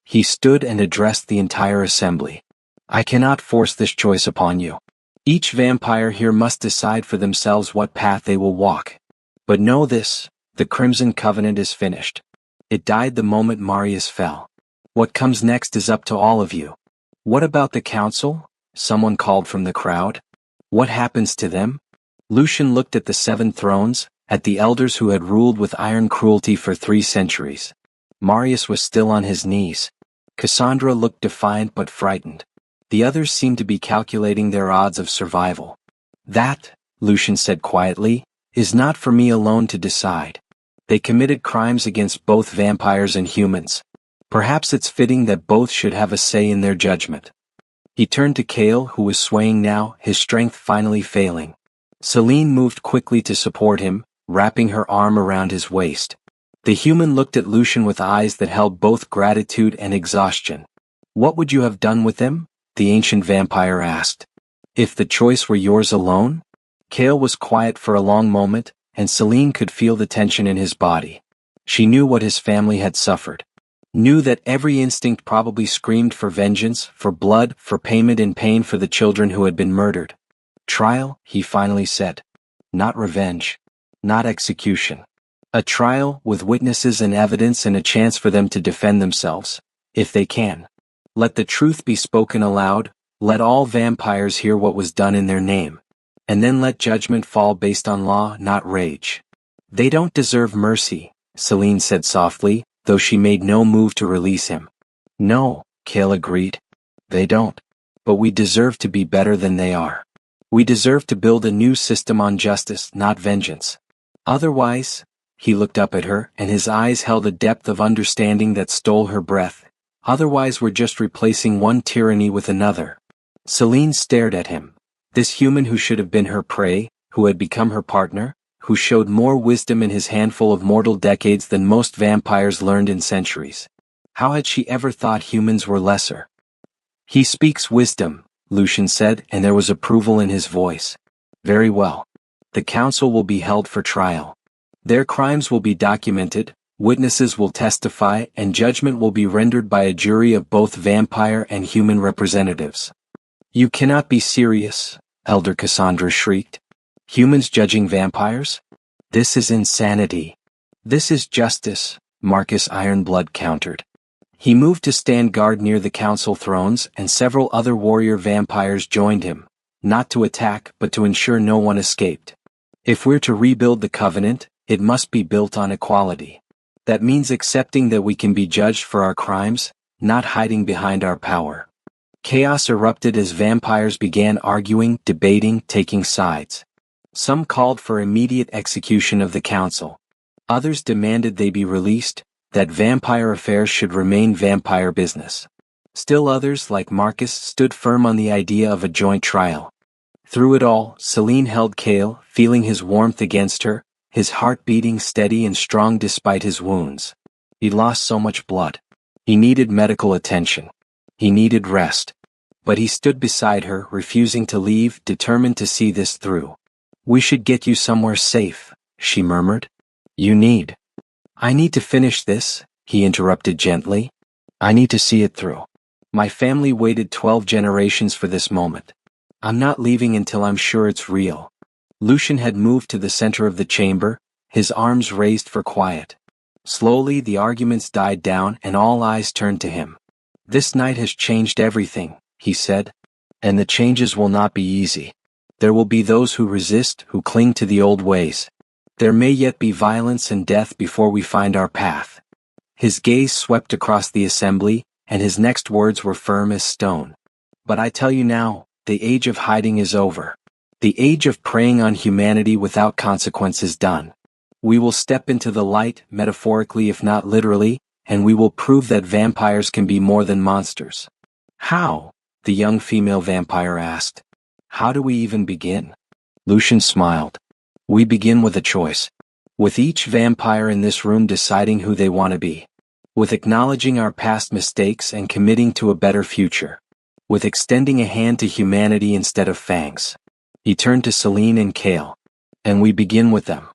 He stood and addressed the entire assembly. I cannot force this choice upon you. Each vampire here must decide for themselves what path they will walk. But know this, the Crimson Covenant is finished. It died the moment Marius fell. What comes next is up to all of you. What about the council? Someone called from the crowd. What happens to them? Lucian looked at the 7 thrones, at the elders who had ruled with iron cruelty for 3 centuries. Marius was still on his knees. Cassandra looked defiant but frightened. The others seemed to be calculating their odds of survival. That, Lucian said quietly, is not for me alone to decide. They committed crimes against both vampires and humans. Perhaps it's fitting that both should have a say in their judgment. He turned to Kale, who was swaying now, his strength finally failing. Celine moved quickly to support him, wrapping her arm around his waist. The human looked at Lucian with eyes that held both gratitude and exhaustion. What would you have done with them? The ancient vampire asked. If the choice were yours alone? Kale was quiet for a long moment, and Celine could feel the tension in his body. She knew what his family had suffered. Knew that every instinct probably screamed for vengeance, for blood, for payment in pain for the children who had been murdered. Trial, he finally said. Not revenge. Not execution. A trial with witnesses and evidence and a chance for them to defend themselves, if they can. Let the truth be spoken aloud, let all vampires hear what was done in their name. And then let judgment fall based on law, not rage. They don't deserve mercy, Celine said softly, though she made no move to release him. No, Kale agreed. They don't. But we deserve to be better than they are. We deserve to build a new system on justice, not vengeance. Otherwise, he looked up at her, and his eyes held a depth of understanding that stole her breath. Otherwise we're just replacing one tyranny with another. Celine stared at him. This human who should have been her prey, who had become her partner, who showed more wisdom in his handful of mortal decades than most vampires learned in centuries. How had she ever thought humans were lesser? He speaks wisdom, Lucian said, and there was approval in his voice. Very well. The council will be held for trial. Their crimes will be documented, witnesses will testify, and judgment will be rendered by a jury of both vampire and human representatives. You cannot be serious, Elder Cassandra shrieked. Humans judging vampires? This is insanity. This is justice, Marcus Ironblood countered. He moved to stand guard near the council thrones, and several other warrior vampires joined him, not to attack but to ensure no one escaped. If we're to rebuild the covenant, it must be built on equality. That means accepting that we can be judged for our crimes, not hiding behind our power. Chaos erupted as vampires began arguing, debating, taking sides. Some called for immediate execution of the council. Others demanded they be released, that vampire affairs should remain vampire business. Still others, like Marcus, stood firm on the idea of a joint trial. Through it all, Celine held Kale, feeling his warmth against her, his heart beating steady and strong despite his wounds. He lost so much blood. He needed medical attention. He needed rest. But he stood beside her, refusing to leave, determined to see this through. We should get you somewhere safe, she murmured. I need to finish this, he interrupted gently. I need to see it through. My family waited 12 generations for this moment. I'm not leaving until I'm sure it's real. Lucian had moved to the center of the chamber, his arms raised for quiet. Slowly the arguments died down and all eyes turned to him. This night has changed everything, he said. And the changes will not be easy. There will be those who resist, who cling to the old ways. There may yet be violence and death before we find our path. His gaze swept across the assembly, and his next words were firm as stone. But I tell you now, the age of hiding is over. The age of preying on humanity without consequence is done. We will step into the light, metaphorically if not literally, and we will prove that vampires can be more than monsters. How? The young female vampire asked. How do we even begin? Lucian smiled. We begin with a choice. With each vampire in this room deciding who they want to be. With acknowledging our past mistakes and committing to a better future. With extending a hand to humanity instead of fangs. He turned to Celine and Kale. And we begin with them.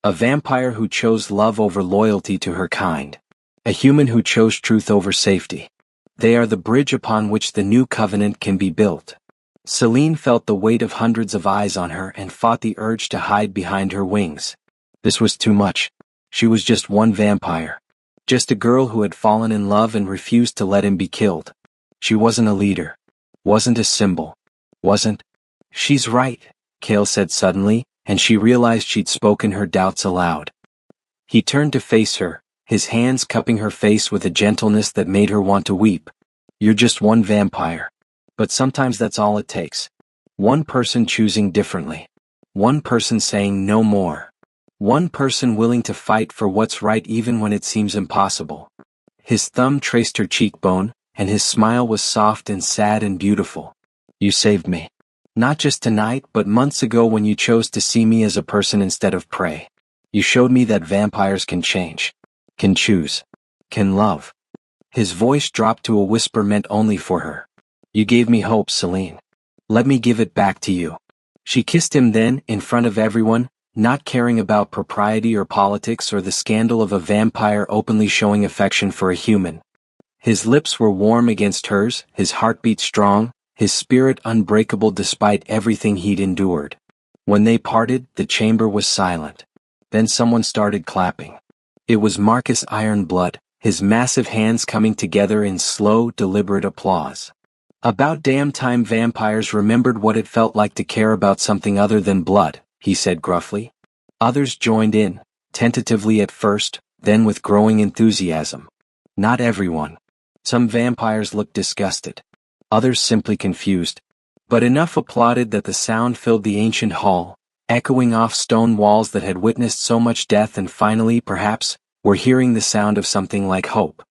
A vampire who chose love over loyalty to her kind. A human who chose truth over safety. They are the bridge upon which the new covenant can be built. Celine felt the weight of hundreds of eyes on her and fought the urge to hide behind her wings. This was too much. She was just one vampire. Just a girl who had fallen in love and refused to let him be killed. She wasn't a leader. Wasn't a symbol. Wasn't. She's right, Kale said suddenly, and she realized she'd spoken her doubts aloud. He turned to face her, his hands cupping her face with a gentleness that made her want to weep. You're just one vampire. But sometimes that's all it takes. One person choosing differently. One person saying no more. One person willing to fight for what's right even when it seems impossible. His thumb traced her cheekbone, and his smile was soft and sad and beautiful. You saved me. Not just tonight, but months ago when you chose to see me as a person instead of prey. You showed me that vampires can change. Can choose. Can love. His voice dropped to a whisper meant only for her. You gave me hope, Celine. Let me give it back to you. She kissed him then, in front of everyone, not caring about propriety or politics or the scandal of a vampire openly showing affection for a human. His lips were warm against hers, his heartbeat strong, his spirit unbreakable despite everything he'd endured. When they parted, the chamber was silent. Then someone started clapping. It was Marcus Ironblood, his massive hands coming together in slow, deliberate applause. About damn time vampires remembered what it felt like to care about something other than blood, he said gruffly. Others joined in, tentatively at first, then with growing enthusiasm. Not everyone. Some vampires looked disgusted. Others simply confused. But enough applauded that the sound filled the ancient hall, echoing off stone walls that had witnessed so much death and finally, perhaps, were hearing the sound of something like hope.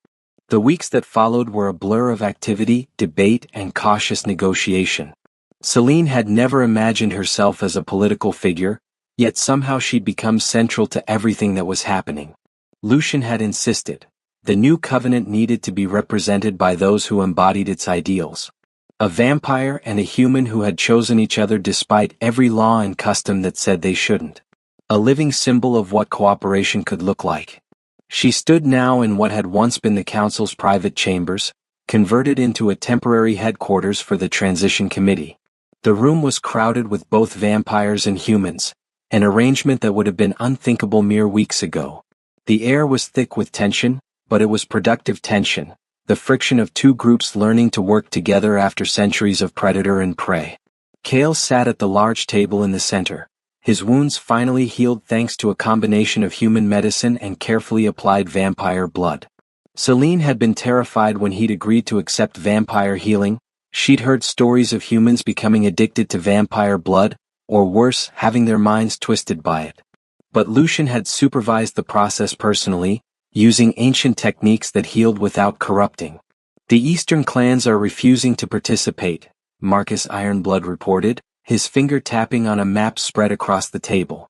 The weeks that followed were a blur of activity, debate, and cautious negotiation. Celine had never imagined herself as a political figure, yet somehow she'd become central to everything that was happening. Lucian had insisted. The new covenant needed to be represented by those who embodied its ideals. A vampire and a human who had chosen each other despite every law and custom that said they shouldn't. A living symbol of what cooperation could look like. She stood now in what had once been the council's private chambers, converted into a temporary headquarters for the transition committee. The room was crowded with both vampires and humans, an arrangement that would have been unthinkable mere weeks ago. The air was thick with tension, but it was productive tension, the friction of two groups learning to work together after centuries of predator and prey. Kale sat at the large table in the center. His wounds finally healed thanks to a combination of human medicine and carefully applied vampire blood. Celine had been terrified when he'd agreed to accept vampire healing. She'd heard stories of humans becoming addicted to vampire blood, or worse, having their minds twisted by it. But Lucian had supervised the process personally, using ancient techniques that healed without corrupting. The Eastern clans are refusing to participate, Marcus Ironblood reported, his finger tapping on a map spread across the table.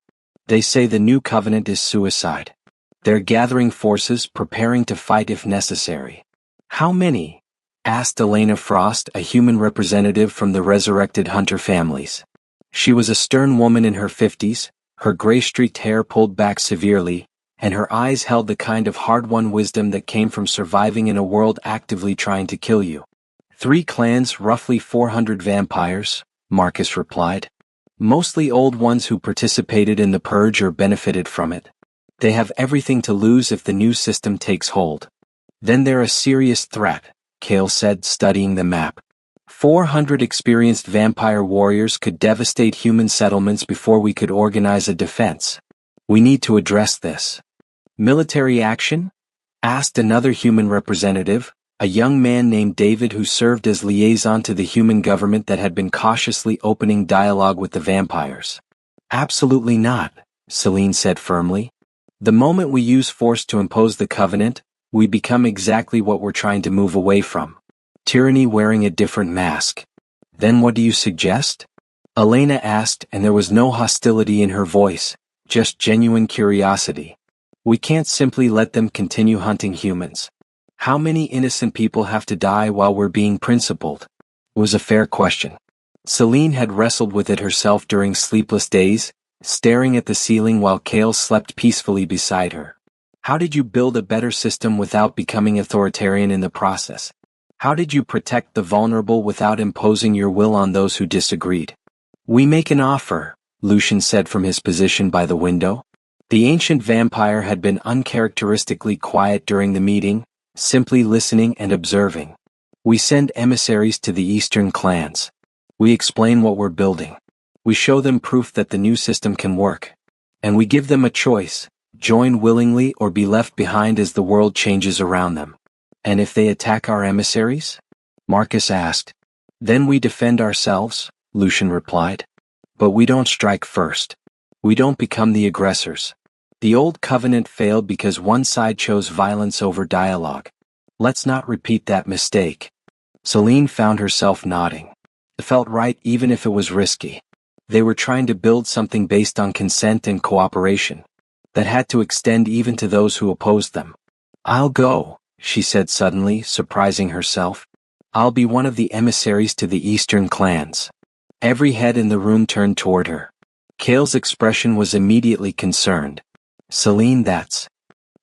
They say the new covenant is suicide. They're gathering forces, preparing to fight if necessary. How many? Asked Elena Frost, a human representative from the resurrected hunter families. She was a stern woman in her 50s, her gray-streaked hair pulled back severely, and her eyes held the kind of hard-won wisdom that came from surviving in a world actively trying to kill you. 3 clans, roughly 400 vampires, Marcus replied. Mostly old ones who participated in the purge or benefited from it. They have everything to lose if the new system takes hold. Then they're a serious threat, Kale said, studying the map. 400 experienced vampire warriors could devastate human settlements before we could organize a defense. We need to address this. Military action? Asked another human representative, a young man named David who served as liaison to the human government that had been cautiously opening dialogue with the vampires. Absolutely not, Celine said firmly. The moment we use force to impose the covenant, we become exactly what we're trying to move away from. Tyranny wearing a different mask. Then what do you suggest? Elena asked, and there was no hostility in her voice, just genuine curiosity. We can't simply let them continue hunting humans. How many innocent people have to die while we're being principled? It was a fair question. Celine had wrestled with it herself during sleepless days, staring at the ceiling while Kale slept peacefully beside her. How did you build a better system without becoming authoritarian in the process? How did you protect the vulnerable without imposing your will on those who disagreed? We make an offer, Lucian said from his position by the window. The ancient vampire had been uncharacteristically quiet during the meeting, simply listening and observing. We send emissaries to the eastern clans. We explain what we're building. We show them proof that the new system can work. And we give them a choice, join willingly or be left behind as the world changes around them. And if they attack our emissaries? Marcus asked. Then we defend ourselves, Lucian replied. But we don't strike first. We don't become the aggressors. The old covenant failed because one side chose violence over dialogue. Let's not repeat that mistake. Celine found herself nodding. It felt right even if it was risky. They were trying to build something based on consent and cooperation, that had to extend even to those who opposed them. I'll go, she said suddenly, surprising herself. I'll be one of the emissaries to the eastern clans. Every head in the room turned toward her. Kale's expression was immediately concerned. Celine, that's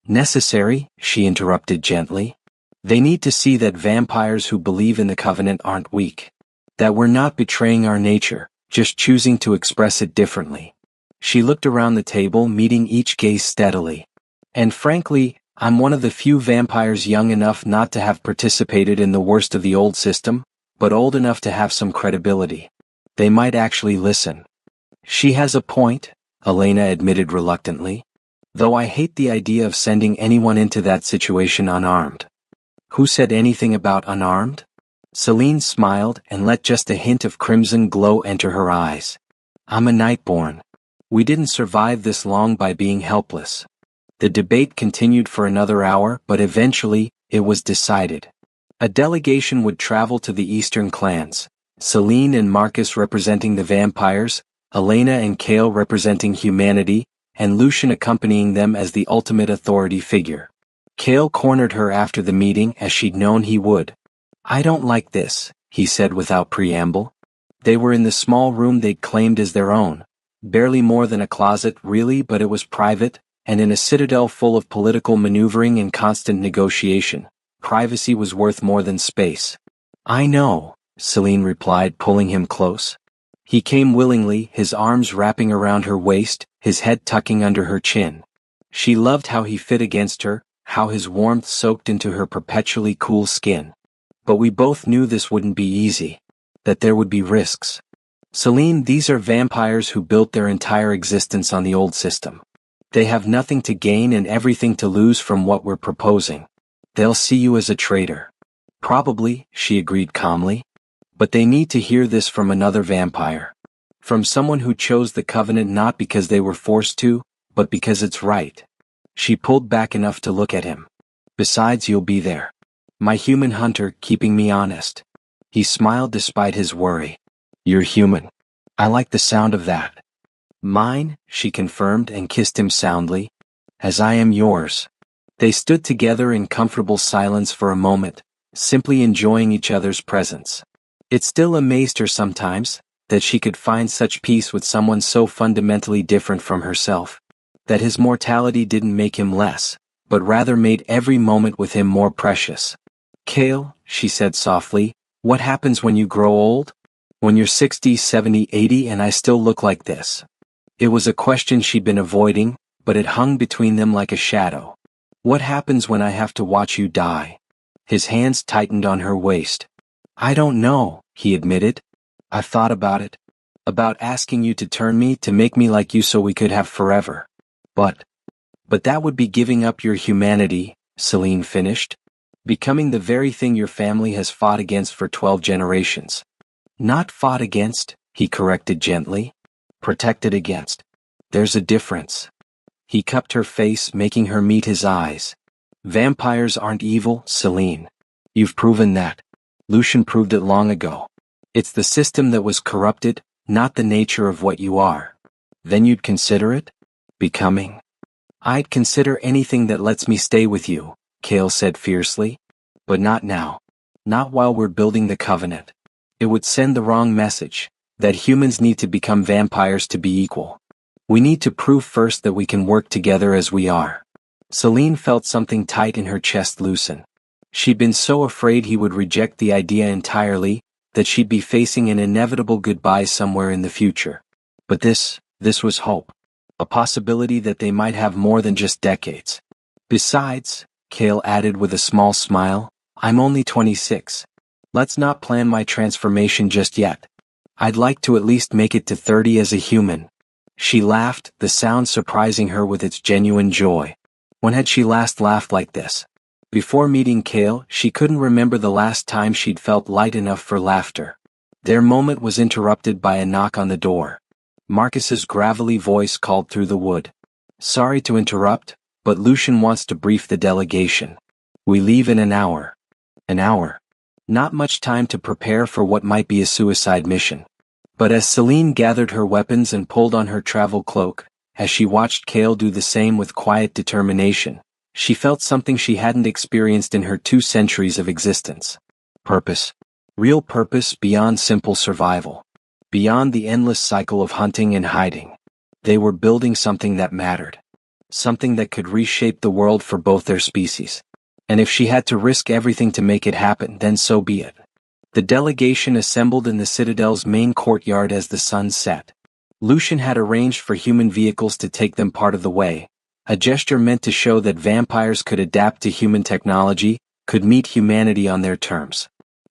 necessary, she interrupted gently. They need to see that vampires who believe in the covenant aren't weak. That we're not betraying our nature, just choosing to express it differently. She looked around the table, meeting each gaze steadily. And frankly, I'm one of the few vampires young enough not to have participated in the worst of the old system, but old enough to have some credibility. They might actually listen. She has a point, Elena admitted reluctantly. Though I hate the idea of sending anyone into that situation unarmed. Who said anything about unarmed? Celine smiled and let just a hint of crimson glow enter her eyes. I'm a Nightborn. We didn't survive this long by being helpless. The debate continued for another hour, but eventually, it was decided. A delegation would travel to the eastern clans, Celine and Marcus representing the vampires, Elena and Kale representing humanity, and Lucian accompanying them as the ultimate authority figure. Kale cornered her after the meeting as she'd known he would. I don't like this, he said without preamble. They were in the small room they'd claimed as their own, barely more than a closet really, but it was private, and in a citadel full of political maneuvering and constant negotiation, privacy was worth more than space. I know, Celine replied, pulling him close. He came willingly, his arms wrapping around her waist, his head tucking under her chin. She loved how he fit against her, how his warmth soaked into her perpetually cool skin. But we both knew this wouldn't be easy, that there would be risks. Celine, these are vampires who built their entire existence on the old system. They have nothing to gain and everything to lose from what we're proposing. They'll see you as a traitor. Probably, she agreed calmly. But they need to hear this from another vampire. From someone who chose the covenant not because they were forced to, but because it's right. She pulled back enough to look at him. Besides, you'll be there. My human hunter, keeping me honest. He smiled despite his worry. You're human. I like the sound of that. Mine, she confirmed and kissed him soundly. As I am yours. They stood together in comfortable silence for a moment, simply enjoying each other's presence. It still amazed her sometimes, that she could find such peace with someone so fundamentally different from herself. That his mortality didn't make him less, but rather made every moment with him more precious. Kale, she said softly, what happens when you grow old? When you're 60, 70, 80 and I still look like this? It was a question she'd been avoiding, but it hung between them like a shadow. What happens when I have to watch you die? His hands tightened on her waist. I don't know, he admitted. I've thought about it. About asking you to turn me to make me like you so we could have forever. But that would be giving up your humanity, Celine finished. Becoming the very thing your family has fought against for 12 generations. Not fought against, he corrected gently. Protected against. There's a difference. He cupped her face, making her meet his eyes. Vampires aren't evil, Celine. You've proven that. Lucian proved it long ago. It's the system that was corrupted, not the nature of what you are. Then you'd consider it? Becoming? I'd consider anything that lets me stay with you, Cale said fiercely. But not now. Not while we're building the covenant. It would send the wrong message, that humans need to become vampires to be equal. We need to prove first that we can work together as we are. Celine felt something tight in her chest loosen. She'd been so afraid he would reject the idea entirely, that she'd be facing an inevitable goodbye somewhere in the future. But this was hope. A possibility that they might have more than just decades. Besides, Cale added with a small smile, I'm only 26. Let's not plan my transformation just yet. I'd like to at least make it to 30 as a human. She laughed, the sound surprising her with its genuine joy. When had she last laughed like this? Before meeting Cale, she couldn't remember the last time she'd felt light enough for laughter. Their moment was interrupted by a knock on the door. Marcus's gravelly voice called through the wood. Sorry to interrupt, but Lucian wants to brief the delegation. We leave in an hour. An hour. Not much time to prepare for what might be a suicide mission. But as Celine gathered her weapons and pulled on her travel cloak, as she watched Cale do the same with quiet determination, she felt something she hadn't experienced in her 2 centuries of existence. Purpose. Real purpose beyond simple survival. Beyond the endless cycle of hunting and hiding. They were building something that mattered. Something that could reshape the world for both their species. And if she had to risk everything to make it happen, then so be it. The delegation assembled in the Citadel's main courtyard as the sun set. Lucian had arranged for human vehicles to take them part of the way, a gesture meant to show that vampires could adapt to human technology, could meet humanity on their terms.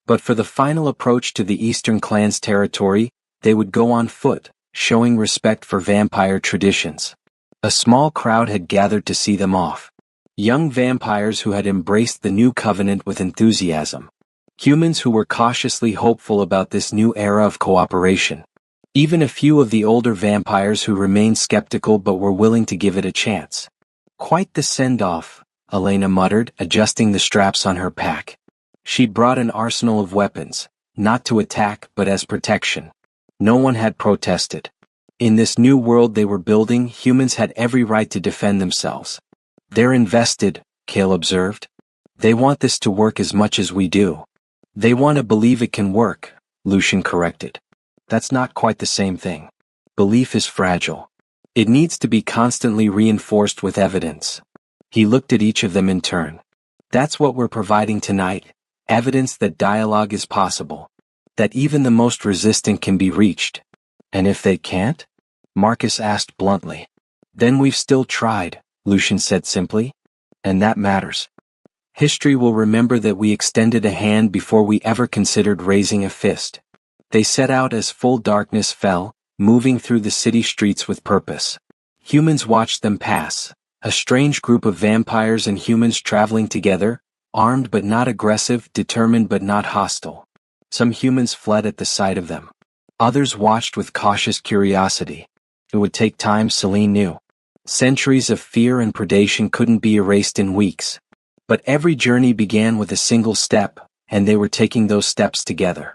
But for the final approach to the Eastern Clan's territory, they would go on foot, showing respect for vampire traditions. A small crowd had gathered to see them off. Young vampires who had embraced the new covenant with enthusiasm. Humans who were cautiously hopeful about this new era of cooperation. Even a few of the older vampires who remained skeptical but were willing to give it a chance. Quite the send-off, Elena muttered, adjusting the straps on her pack. She'd brought an arsenal of weapons, not to attack but as protection. No one had protested. In this new world they were building, humans had every right to defend themselves. They're invested, Cale observed. They want this to work as much as we do. They want to believe it can work, Lucian corrected. That's not quite the same thing. Belief is fragile. It needs to be constantly reinforced with evidence. He looked at each of them in turn. That's what we're providing tonight, evidence that dialogue is possible. That even the most resistant can be reached. And if they can't? Marcus asked bluntly. Then we've still tried, Lucian said simply. And that matters. History will remember that we extended a hand before we ever considered raising a fist. They set out as full darkness fell, moving through the city streets with purpose. Humans watched them pass, a strange group of vampires and humans traveling together, armed but not aggressive, determined but not hostile. Some humans fled at the sight of them. Others watched with cautious curiosity. It would take time, Celine knew. Centuries of fear and predation couldn't be erased in weeks. But every journey began with a single step, and they were taking those steps together.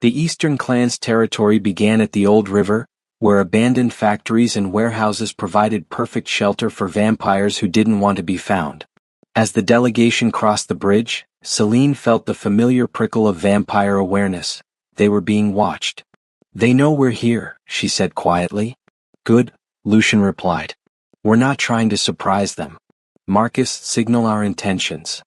The Eastern Clan's territory began at the Old River, where abandoned factories and warehouses provided perfect shelter for vampires who didn't want to be found. As the delegation crossed the bridge, Celine felt the familiar prickle of vampire awareness. They were being watched. They know we're here, she said quietly. Good, Lucian replied. We're not trying to surprise them. Marcus, signal our intentions.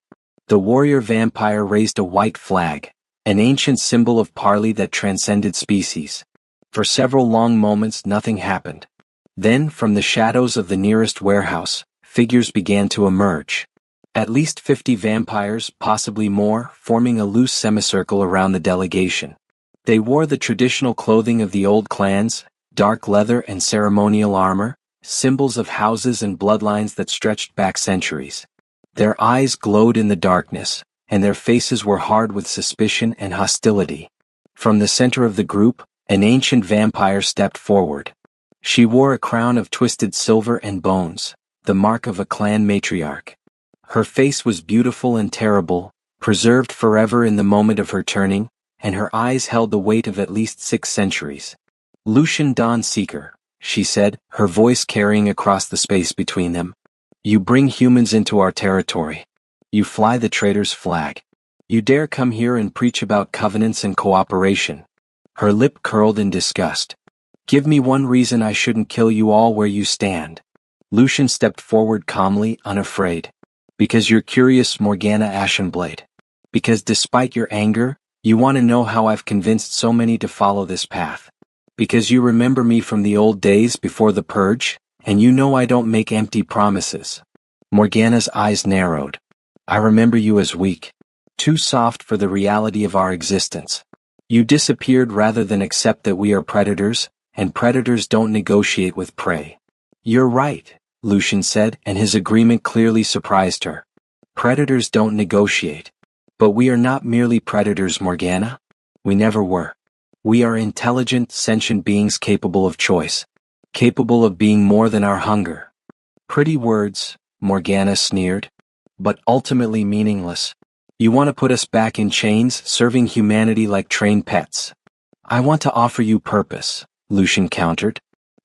The warrior vampire raised a white flag, an ancient symbol of parley that transcended species. For several long moments nothing happened. Then, from the shadows of the nearest warehouse, figures began to emerge. At least 50 vampires, possibly more, forming a loose semicircle around the delegation. They wore the traditional clothing of the old clans, dark leather and ceremonial armor, symbols of houses and bloodlines that stretched back centuries. Their eyes glowed in the darkness, and their faces were hard with suspicion and hostility. From the center of the group, an ancient vampire stepped forward. She wore a crown of twisted silver and bones, the mark of a clan matriarch. Her face was beautiful and terrible, preserved forever in the moment of her turning, and her eyes held the weight of at least 6 centuries. Lucian Dawnseeker, she said, her voice carrying across the space between them. You bring humans into our territory. You fly the traitor's flag. You dare come here and preach about covenants and cooperation. Her lip curled in disgust. Give me one reason I shouldn't kill you all where you stand. Lucian stepped forward calmly, unafraid. Because you're curious, Morgana Ashenblade. Because despite your anger, you want to know how I've convinced so many to follow this path. Because you remember me from the old days before the purge, and you know I don't make empty promises. Morgana's eyes narrowed. I remember you as weak. Too soft for the reality of our existence. You disappeared rather than accept that we are predators, and predators don't negotiate with prey. You're right, Lucian said, and his agreement clearly surprised her. Predators don't negotiate. But we are not merely predators, Morgana. We never were. We are intelligent, sentient beings capable of choice. Capable of being more than our hunger. Pretty words, Morgana sneered. But ultimately meaningless. You want to put us back in chains, serving humanity like trained pets. I want to offer you purpose, Lucian countered.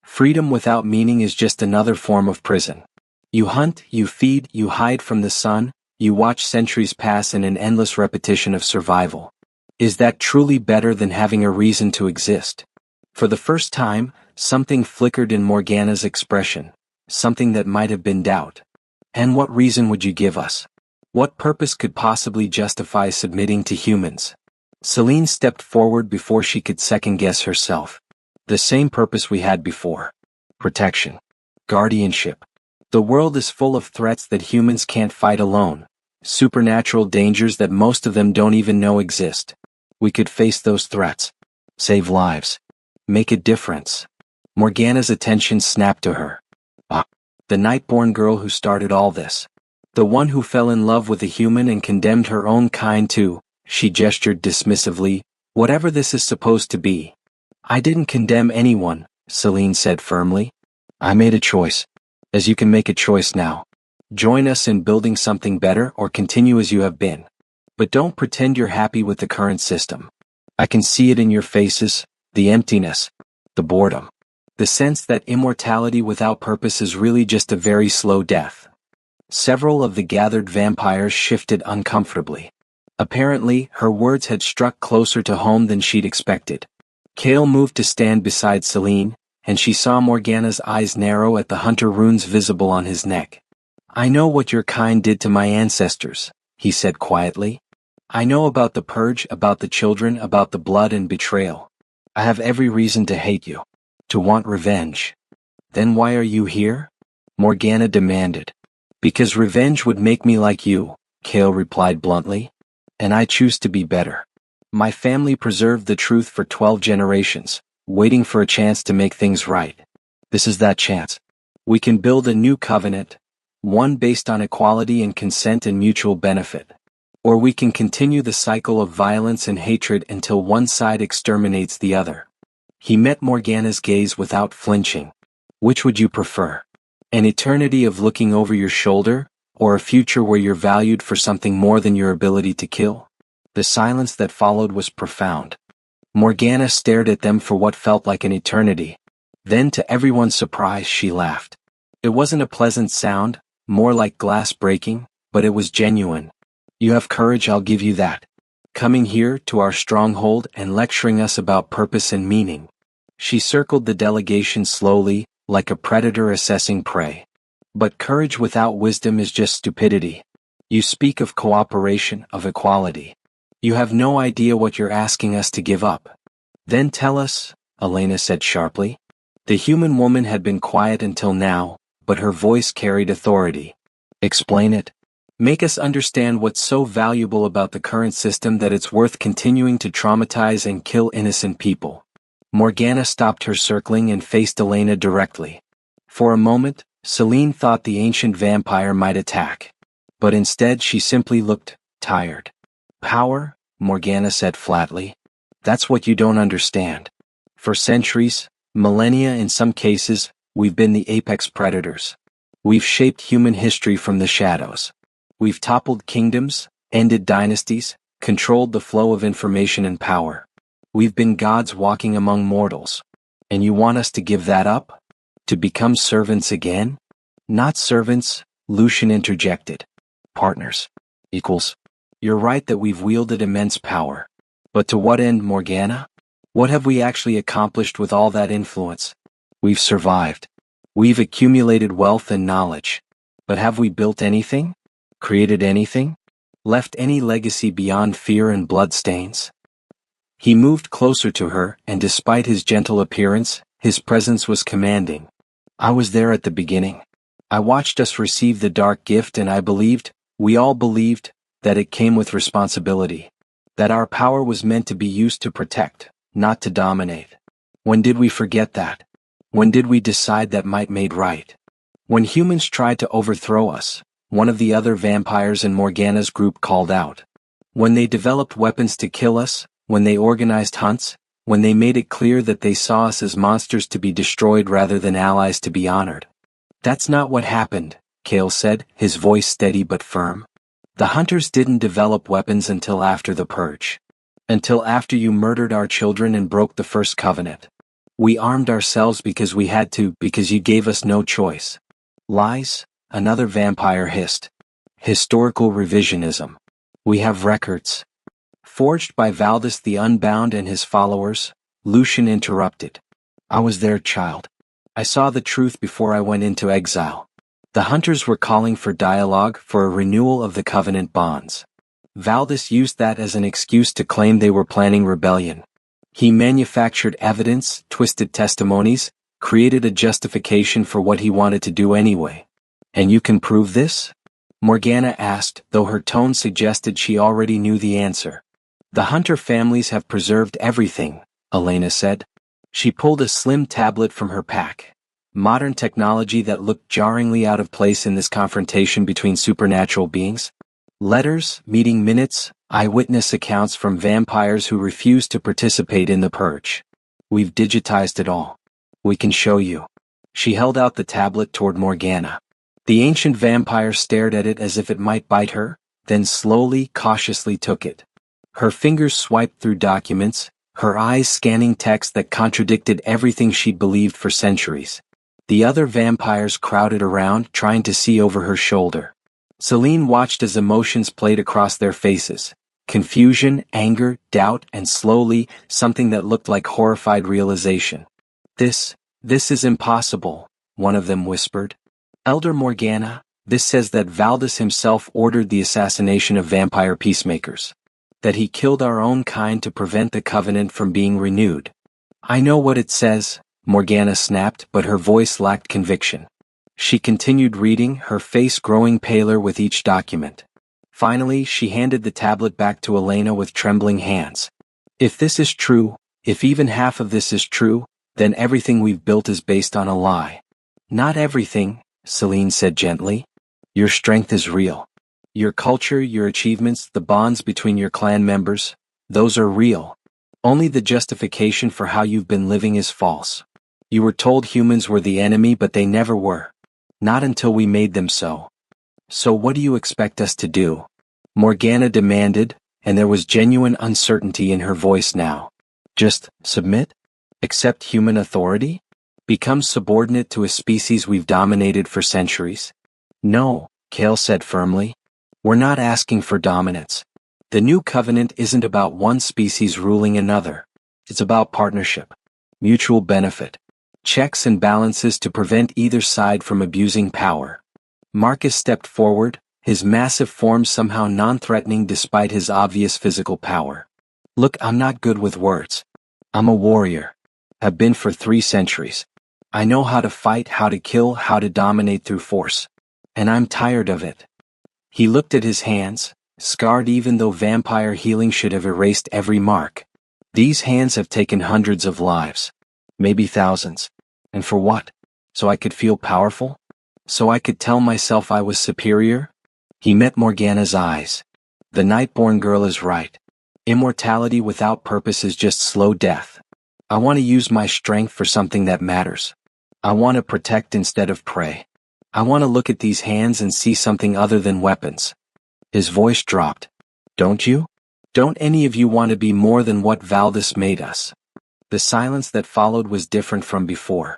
Freedom without meaning is just another form of prison. You hunt, you feed, you hide from the sun, you watch centuries pass in an endless repetition of survival. Is that truly better than having a reason to exist? For the first time, something flickered in Morgana's expression, something that might have been doubt. And what reason would you give us? What purpose could possibly justify submitting to humans? Celine stepped forward before she could second-guess herself. The same purpose we had before. Protection. Guardianship. The world is full of threats that humans can't fight alone. Supernatural dangers that most of them don't even know exist. We could face those threats. Save lives. Make a difference. Morgana's attention snapped to her. Ah, the Nightborn girl who started all this. The one who fell in love with a human and condemned her own kind too, she gestured dismissively, whatever this is supposed to be. I didn't condemn anyone, Celine said firmly. I made a choice. As you can make a choice now. Join us in building something better or continue as you have been. But don't pretend you're happy with the current system. I can see it in your faces, the emptiness, the boredom. The sense that immortality without purpose is really just a very slow death. Several of the gathered vampires shifted uncomfortably. Apparently, her words had struck closer to home than she'd expected. Kale moved to stand beside Celine, and she saw Morgana's eyes narrow at the hunter runes visible on his neck. I know what your kind did to my ancestors, he said quietly. I know about the purge, about the children, about the blood and betrayal. I have every reason to hate you. To want revenge. Then why are you here? Morgana demanded. Because revenge would make me like you, Kale replied bluntly. And I choose to be better. My family preserved the truth for 12 generations, waiting for a chance to make things right. This is that chance. We can build a new covenant, one based on equality and consent and mutual benefit. Or we can continue the cycle of violence and hatred until one side exterminates the other. He met Morgana's gaze without flinching. Which would you prefer? An eternity of looking over your shoulder, or a future where you're valued for something more than your ability to kill? The silence that followed was profound. Morgana stared at them for what felt like an eternity. Then, to everyone's surprise, she laughed. It wasn't a pleasant sound, more like glass breaking, but it was genuine. You have courage, I'll give you that. Coming here to our stronghold and lecturing us about purpose and meaning. She circled the delegation slowly, like a predator assessing prey. But courage without wisdom is just stupidity. You speak of cooperation, of equality. You have no idea what you're asking us to give up. Then tell us, Elena said sharply. The human woman had been quiet until now, but her voice carried authority. Explain it. Make us understand what's so valuable about the current system that it's worth continuing to traumatize and kill innocent people. Morgana stopped her circling and faced Elena directly. For a moment, Celine thought the ancient vampire might attack. But instead she simply looked tired. Power, Morgana said flatly. That's what you don't understand. For centuries, millennia in some cases, we've been the apex predators. We've shaped human history from the shadows. We've toppled kingdoms, ended dynasties, controlled the flow of information and power. We've been gods walking among mortals. And you want us to give that up? To become servants again? Not servants, Lucian interjected. Partners. Equals. You're right that we've wielded immense power. But to what end, Morgana? What have we actually accomplished with all that influence? We've survived. We've accumulated wealth and knowledge. But have we built anything? Created anything? Left any legacy beyond fear and bloodstains? He moved closer to her, and despite his gentle appearance, his presence was commanding. I was there at the beginning. I watched us receive the dark gift, and I believed, we all believed, that it came with responsibility. That our power was meant to be used to protect, not to dominate. When did we forget that? When did we decide that might made right? When humans tried to overthrow us, one of the other vampires in Morgana's group called out. When they developed weapons to kill us, when they organized hunts, when they made it clear that they saw us as monsters to be destroyed rather than allies to be honored. That's not what happened, Cale said, his voice steady but firm. The hunters didn't develop weapons until after the purge. Until after you murdered our children and broke the first covenant. We armed ourselves because we had to, because you gave us no choice. Lies? Another vampire hissed. Historical revisionism. We have records. Forged by Valdis the Unbound and his followers, Lucian interrupted. I was their child. I saw the truth before I went into exile. The hunters were calling for dialogue, for a renewal of the covenant bonds. Valdis used that as an excuse to claim they were planning rebellion. He manufactured evidence, twisted testimonies, created a justification for what he wanted to do anyway. And you can prove this? Morgana asked, though her tone suggested she already knew the answer. The hunter families have preserved everything, Elena said. She pulled a slim tablet from her pack. Modern technology that looked jarringly out of place in this confrontation between supernatural beings. Letters, meeting minutes, eyewitness accounts from vampires who refused to participate in the purge. We've digitized it all. We can show you. She held out the tablet toward Morgana. The ancient vampire stared at it as if it might bite her, then slowly, cautiously took it. Her fingers swiped through documents, her eyes scanning text that contradicted everything she'd believed for centuries. The other vampires crowded around, trying to see over her shoulder. Celine watched as emotions played across their faces. Confusion, anger, doubt, and slowly, something that looked like horrified realization. This is impossible, one of them whispered. Elder Morgana, this says that Valdis himself ordered the assassination of vampire peacemakers. That he killed our own kind to prevent the covenant from being renewed. I know what it says, Morgana snapped, but her voice lacked conviction. She continued reading, her face growing paler with each document. Finally, she handed the tablet back to Elena with trembling hands. If this is true, if even half of this is true, then everything we've built is based on a lie. Not everything, Celine said gently. Your strength is real. Your culture, your achievements, the bonds between your clan members, those are real. Only the justification for how you've been living is false. You were told humans were the enemy, but they never were. Not until we made them so. So what do you expect us to do? Morgana demanded, and there was genuine uncertainty in her voice now. Just submit? Accept human authority? Become subordinate to a species we've dominated for centuries? No, Cale said firmly. We're not asking for dominance. The new covenant isn't about one species ruling another. It's about partnership, mutual benefit, checks and balances to prevent either side from abusing power. Marcus stepped forward, his massive form somehow non-threatening despite his obvious physical power. Look, I'm not good with words. I'm a warrior. Have been for 3 centuries. I know how to fight, how to kill, how to dominate through force. And I'm tired of it. He looked at his hands, scarred even though vampire healing should have erased every mark. These hands have taken hundreds of lives. Maybe thousands. And for what? So I could feel powerful? So I could tell myself I was superior? He met Morgana's eyes. The Nightborn girl is right. Immortality without purpose is just slow death. I want to use my strength for something that matters. I want to protect instead of prey. I want to look at these hands and see something other than weapons. His voice dropped. Don't you? Don't any of you want to be more than what Valdis made us? The silence that followed was different from before.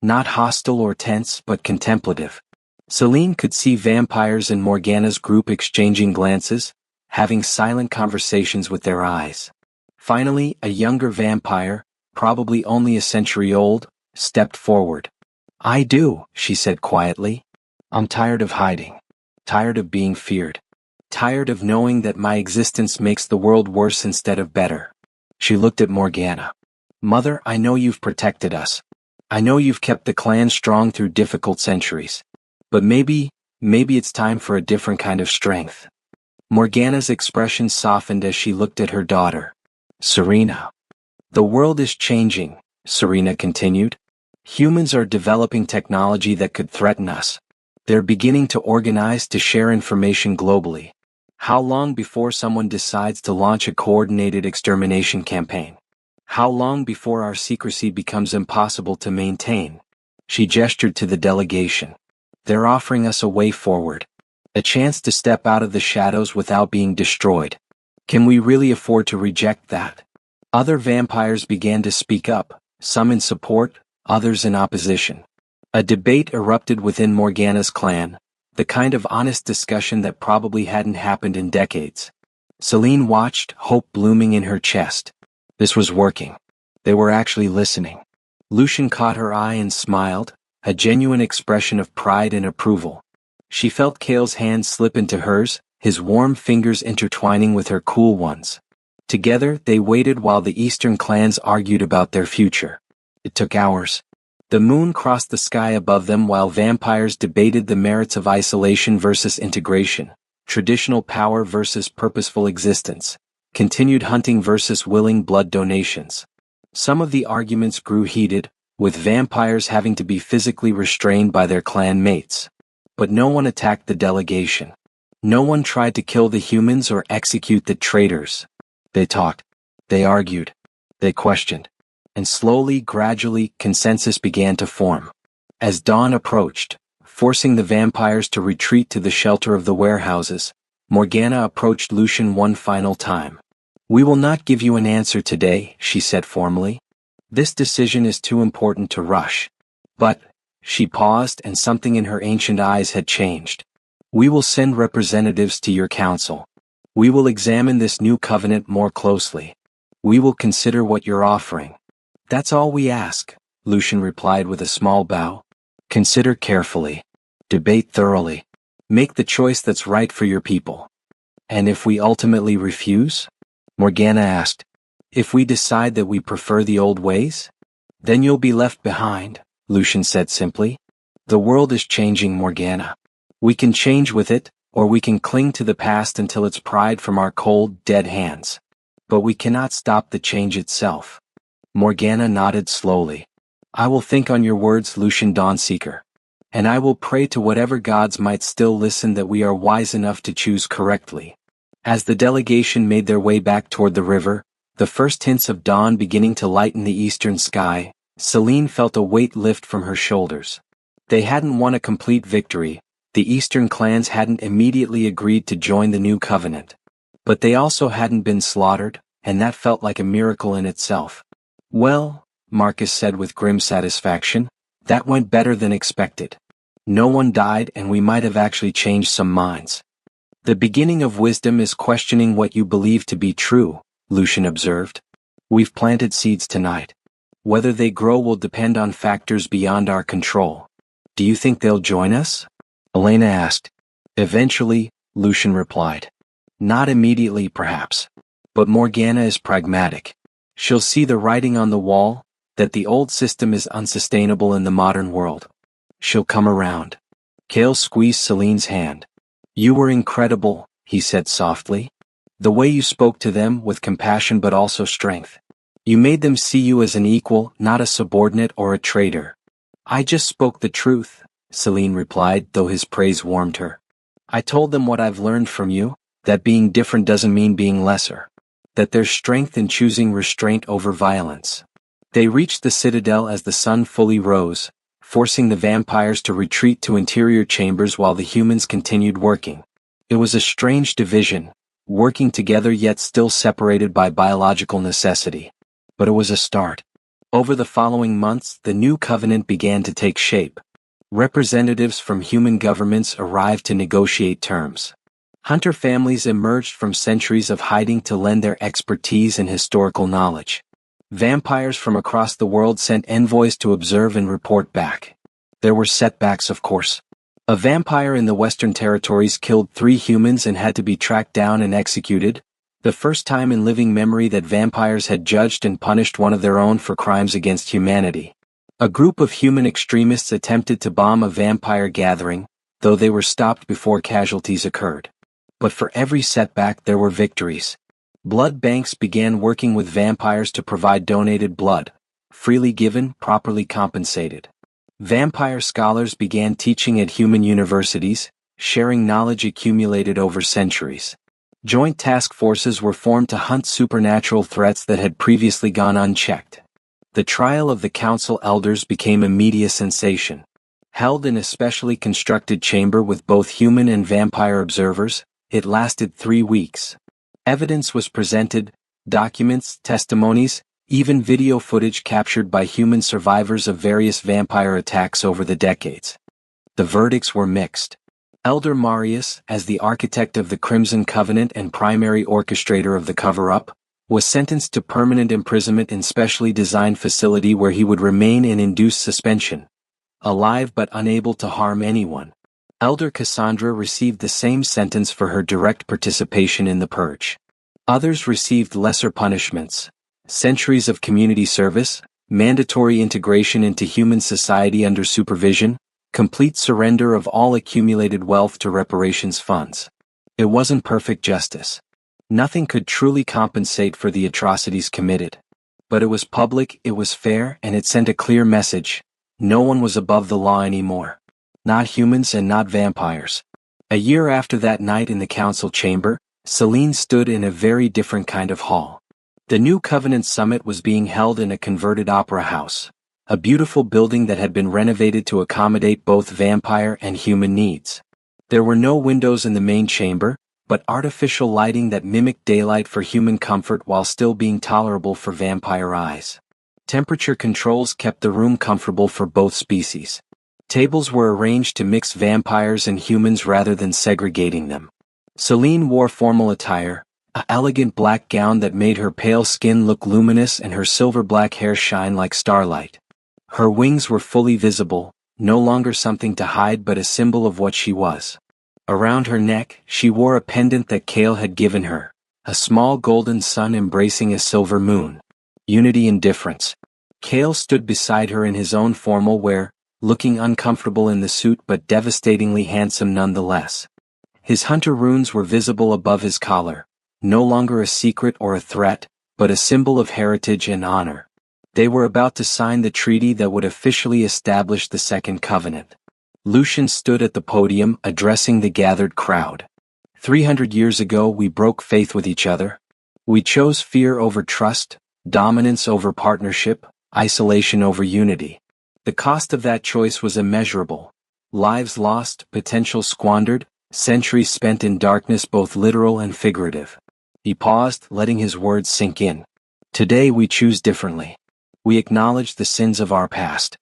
Not hostile or tense, but contemplative. Celine could see vampires in Morgana's group exchanging glances, having silent conversations with their eyes. Finally, a younger vampire, probably only a century old, stepped forward. I do, she said quietly. I'm tired of hiding. Tired of being feared. Tired of knowing that my existence makes the world worse instead of better. She looked at Morgana. Mother, I know you've protected us. I know you've kept the clan strong through difficult centuries. But maybe it's time for a different kind of strength. Morgana's expression softened as she looked at her daughter. Serena. The world is changing, Serena continued. Humans are developing technology that could threaten us. They're beginning to organize to share information globally. How long before someone decides to launch a coordinated extermination campaign? How long before our secrecy becomes impossible to maintain? She gestured to the delegation. They're offering us a way forward. A chance to step out of the shadows without being destroyed. Can we really afford to reject that? Other vampires began to speak up, some in support, others in opposition. A debate erupted within Morgana's clan, the kind of honest discussion that probably hadn't happened in decades. Celine watched, hope blooming in her chest. This was working. They were actually listening. Lucian caught her eye and smiled, a genuine expression of pride and approval. She felt Kale's hand slip into hers, his warm fingers intertwining with her cool ones. Together, they waited while the eastern clans argued about their future. It took hours. The moon crossed the sky above them while vampires debated the merits of isolation versus integration, traditional power versus purposeful existence, continued hunting versus willing blood donations. Some of the arguments grew heated, with vampires having to be physically restrained by their clan mates. But no one attacked the delegation. No one tried to kill the humans or execute the traitors. They talked. They argued. They questioned. And slowly, gradually, consensus began to form. As dawn approached, forcing the vampires to retreat to the shelter of the warehouses, Morgana approached Lucian one final time. We will not give you an answer today, she said formally. This decision is too important to rush. But, she paused and something in her ancient eyes had changed. We will send representatives to your council. We will examine this new covenant more closely. We will consider what you're offering. That's all we ask, Lucian replied with a small bow. Consider carefully. Debate thoroughly. Make the choice that's right for your people. And if we ultimately refuse? Morgana asked. If we decide that we prefer the old ways? Then you'll be left behind, Lucian said simply. The world is changing, Morgana. We can change with it, or we can cling to the past until it's pried from our cold, dead hands. But we cannot stop the change itself. Morgana nodded slowly. I will think on your words, Lucian Dawnseeker. And I will pray to whatever gods might still listen that we are wise enough to choose correctly. As the delegation made their way back toward the river, the first hints of dawn beginning to lighten the eastern sky, Celine felt a weight lift from her shoulders. They hadn't won a complete victory, the eastern clans hadn't immediately agreed to join the new covenant. But they also hadn't been slaughtered, and that felt like a miracle in itself. Well, Marcus said with grim satisfaction, that went better than expected. No one died and we might have actually changed some minds. The beginning of wisdom is questioning what you believe to be true, Lucian observed. We've planted seeds tonight. Whether they grow will depend on factors beyond our control. Do you think they'll join us? Elena asked. Eventually, Lucian replied. Not immediately perhaps. But Morgana is pragmatic. She'll see the writing on the wall, that the old system is unsustainable in the modern world. She'll come around. Kale squeezed Celine's hand. You were incredible, he said softly. The way you spoke to them with compassion but also strength. You made them see you as an equal, not a subordinate or a traitor. I just spoke the truth, Celine replied, though his praise warmed her. I told them what I've learned from you, that being different doesn't mean being lesser. That there's strength in choosing restraint over violence. They reached the citadel as the sun fully rose, forcing the vampires to retreat to interior chambers while the humans continued working. It was a strange division, working together yet still separated by biological necessity. But it was a start. Over the following months, the new covenant began to take shape. Representatives from human governments arrived to negotiate terms. Hunter families emerged from centuries of hiding to lend their expertise and historical knowledge. Vampires from across the world sent envoys to observe and report back. There were setbacks, of course. A vampire in the Western Territories killed 3 humans and had to be tracked down and executed, the first time in living memory that vampires had judged and punished one of their own for crimes against humanity. A group of human extremists attempted to bomb a vampire gathering, though they were stopped before casualties occurred. But for every setback there were victories. Blood banks began working with vampires to provide donated blood, freely given, properly compensated. Vampire scholars began teaching at human universities, sharing knowledge accumulated over centuries. Joint task forces were formed to hunt supernatural threats that had previously gone unchecked. The trial of the council elders became a media sensation. Held in a specially constructed chamber with both human and vampire observers, it lasted 3 weeks. Evidence was presented, documents, testimonies, even video footage captured by human survivors of various vampire attacks over the decades. The verdicts were mixed. Elder Marius, as the architect of the Crimson Covenant and primary orchestrator of the cover-up, was sentenced to permanent imprisonment in specially designed facility where he would remain in induced suspension, alive but unable to harm anyone. Elder Cassandra received the same sentence for her direct participation in the purge. Others received lesser punishments, centuries of community service, mandatory integration into human society under supervision, complete surrender of all accumulated wealth to reparations funds. It wasn't perfect justice. Nothing could truly compensate for the atrocities committed. But it was public, it was fair, and it sent a clear message. No one was above the law anymore. Not humans and not vampires. A year after that night in the council chamber, Celine stood in a very different kind of hall. The new Covenant Summit was being held in a converted opera house, a beautiful building that had been renovated to accommodate both vampire and human needs. There were no windows in the main chamber, but artificial lighting that mimicked daylight for human comfort while still being tolerable for vampire eyes. Temperature controls kept the room comfortable for both species. Tables were arranged to mix vampires and humans rather than segregating them. Celine wore formal attire, an elegant black gown that made her pale skin look luminous and her silver black hair shine like starlight. Her wings were fully visible, no longer something to hide but a symbol of what she was. Around her neck, she wore a pendant that Kale had given her, a small golden sun embracing a silver moon. Unity in difference. Kale stood beside her in his own formal wear, looking uncomfortable in the suit but devastatingly handsome nonetheless. His hunter runes were visible above his collar, no longer a secret or a threat, but a symbol of heritage and honor. They were about to sign the treaty that would officially establish the Second Covenant. Lucian stood at the podium addressing the gathered crowd. 300 years ago we broke faith with each other. We chose fear over trust, dominance over partnership, isolation over unity. The cost of that choice was immeasurable. Lives lost, potential squandered, centuries spent in darkness both literal and figurative. He paused, letting his words sink in. Today we choose differently. We acknowledge the sins of our past.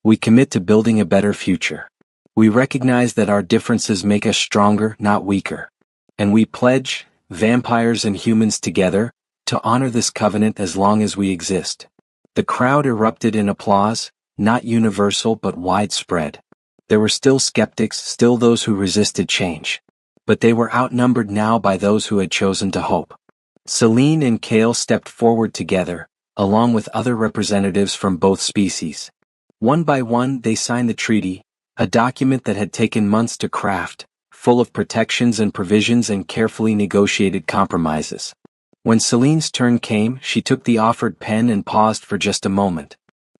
We commit to building a better future. We recognize that our differences make us stronger, not weaker. And we pledge, vampires and humans together, to honor this covenant as long as we exist. The crowd erupted in applause, not universal but widespread. There were still skeptics, still those who resisted change. But they were outnumbered now by those who had chosen to hope. Celine and Kale stepped forward together, along with other representatives from both species. One by one they signed the treaty, a document that had taken months to craft, full of protections and provisions and carefully negotiated compromises. When Celine's turn came, she took the offered pen and paused for just a moment.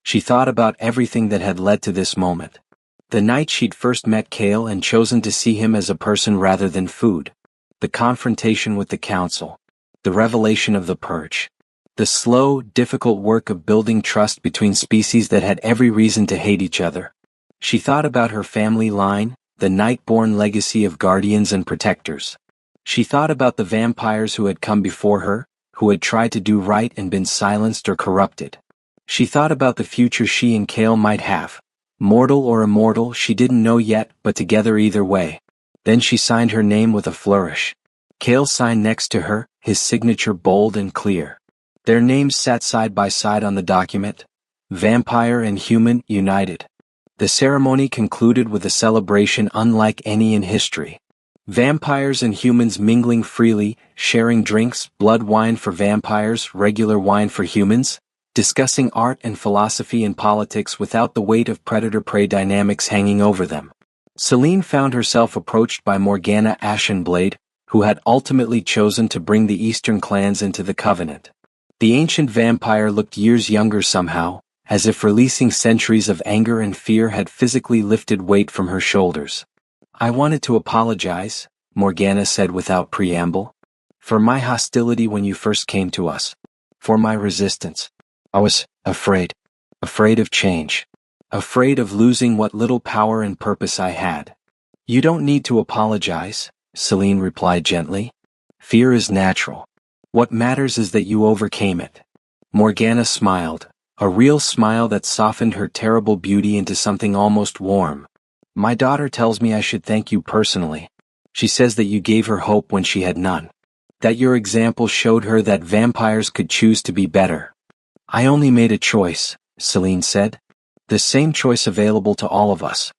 She thought about everything that had led to this moment. The night she'd first met Cale and chosen to see him as a person rather than food. The confrontation with the council. The revelation of the purge. The slow, difficult work of building trust between species that had every reason to hate each other. She thought about her family line, the night-born legacy of guardians and protectors. She thought about the vampires who had come before her, who had tried to do right and been silenced or corrupted. She thought about the future she and Cale might have. Mortal or immortal, she didn't know yet, but together either way. Then she signed her name with a flourish. Cale signed next to her, his signature bold and clear. Their names sat side by side on the document. Vampire and human united. The ceremony concluded with a celebration unlike any in history. Vampires and humans mingling freely, sharing drinks, blood wine for vampires, regular wine for humans, discussing art and philosophy and politics without the weight of predator-prey dynamics hanging over them. Celine found herself approached by Morgana Ashenblade, who had ultimately chosen to bring the Eastern clans into the Covenant. The ancient vampire looked years younger somehow, as if releasing centuries of anger and fear had physically lifted weight from her shoulders. "I wanted to apologize," Morgana said without preamble. "For my hostility when you first came to us. For my resistance. I was afraid. Afraid of change. Afraid of losing what little power and purpose I had." "You don't need to apologize," Celine replied gently. "Fear is natural. What matters is that you overcame it." Morgana smiled, a real smile that softened her terrible beauty into something almost warm. "My daughter tells me I should thank you personally. She says that you gave her hope when she had none. That your example showed her that vampires could choose to be better." "I only made a choice," Celine said. "The same choice available to all of us.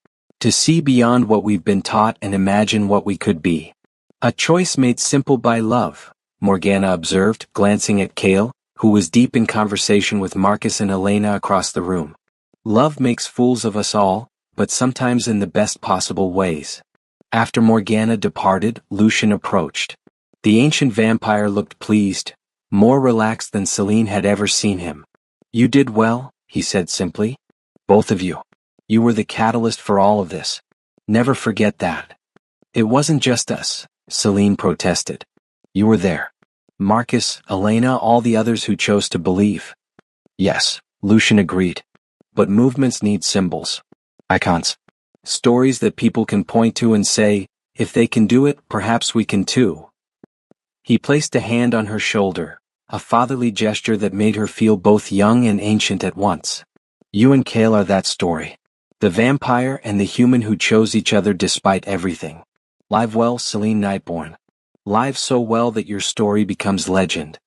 To see beyond what we've been taught and imagine what we could be. A choice made simple by love," Morgana observed, glancing at Cale, who was deep in conversation with Marcus and Elena across the room. "Love makes fools of us all, but sometimes in the best possible ways." After Morgana departed, Lucian approached. The ancient vampire looked pleased, more relaxed than Celine had ever seen him. "You did well," he said simply. "Both of you. You were the catalyst for all of this. Never forget that." "It wasn't just us," Celine protested. "You were there. Marcus, Elena, all the others who chose to believe." "Yes," Lucian agreed. "But movements need symbols. Icons. Stories that people can point to and say, if they can do it, perhaps we can too." He placed a hand on her shoulder, a fatherly gesture that made her feel both young and ancient at once. "You and Cale are that story. The vampire and the human who chose each other despite everything. Live well, Celine Nightborn. Live so well that your story becomes legend."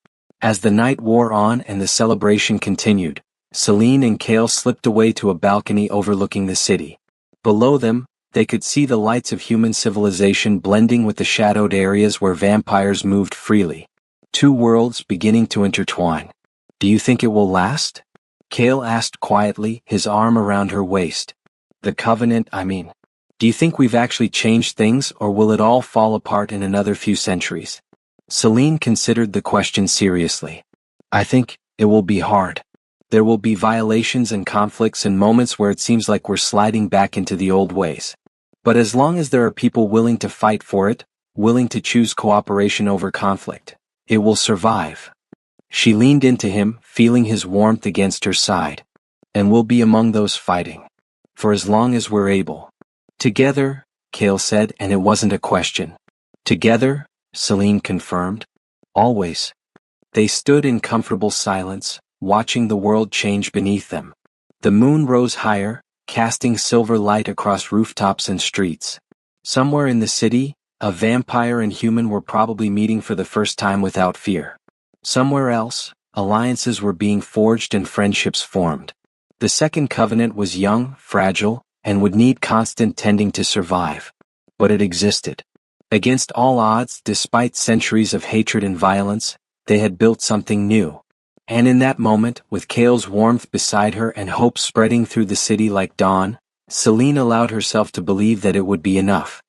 As the night wore on and the celebration continued, Celine and Cale slipped away to a balcony overlooking the city. Below them, they could see the lights of human civilization blending with the shadowed areas where vampires moved freely. Two worlds beginning to intertwine. "Do you think it will last?" Cale asked quietly, his arm around her waist. "The Covenant, I mean. Do you think we've actually changed things, or will it all fall apart in another few centuries?" Celine considered the question seriously. "I think it will be hard. There will be violations and conflicts and moments where it seems like we're sliding back into the old ways. But as long as there are people willing to fight for it, willing to choose cooperation over conflict, it will survive." She leaned into him, feeling his warmth against her side. "And we'll be among those fighting. For as long as we're able." "Together," Cale said, and it wasn't a question. "Together," Celine confirmed. "Always." They stood in comfortable silence, watching the world change beneath them. The moon rose higher, casting silver light across rooftops and streets. Somewhere in the city, a vampire and human were probably meeting for the first time without fear. Somewhere else, alliances were being forged and friendships formed. The Second Covenant was young, fragile, and would need constant tending to survive. But it existed. Against all odds, despite centuries of hatred and violence, they had built something new. And in that moment, with Cale's warmth beside her and hope spreading through the city like dawn, Celine allowed herself to believe that it would be enough.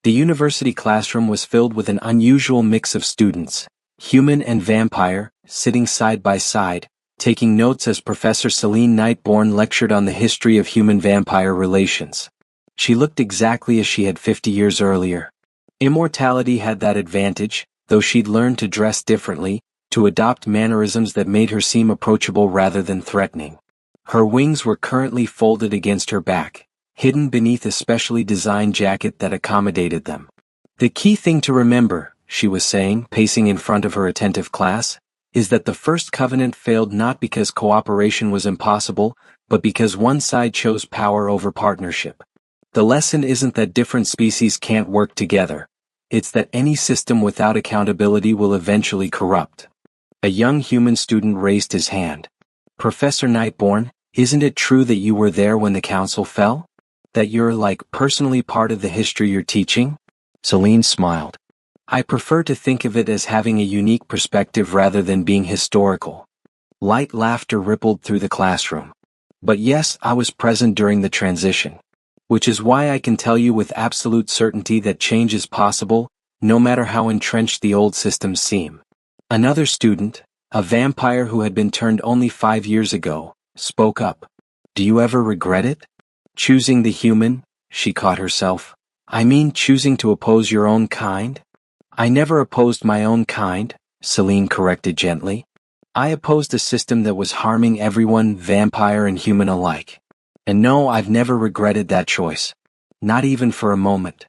The university classroom was filled with an unusual mix of students, human and vampire, sitting side by side, taking notes as Professor Celine Nightborn lectured on the history of human-vampire relations. She looked exactly as she had 50 years earlier. Immortality had that advantage, though she'd learned to dress differently, to adopt mannerisms that made her seem approachable rather than threatening. Her wings were currently folded against her back, hidden beneath a specially designed jacket that accommodated them. The key thing to remember, she was saying, pacing in front of her attentive class, is that the first covenant failed not because cooperation was impossible, but because one side chose power over partnership. The lesson isn't that different species can't work together. It's that any system without accountability will eventually corrupt. A young human student raised his hand. Professor Nightborn, isn't it true that you were there when the council fell? That you're, personally part of the history you're teaching? Celine smiled. I prefer to think of it as having a unique perspective rather than being historical. Light laughter rippled through the classroom. But yes, I was present during the transition. Which is why I can tell you with absolute certainty that change is possible, no matter how entrenched the old systems seem. Another student, a vampire who had been turned only 5 years ago, spoke up. Do you ever regret it? Choosing the human, she caught herself. I mean choosing to oppose your own kind? I never opposed my own kind, Celine corrected gently. I opposed a system that was harming everyone, vampire and human alike. And no, I've never regretted that choice. Not even for a moment.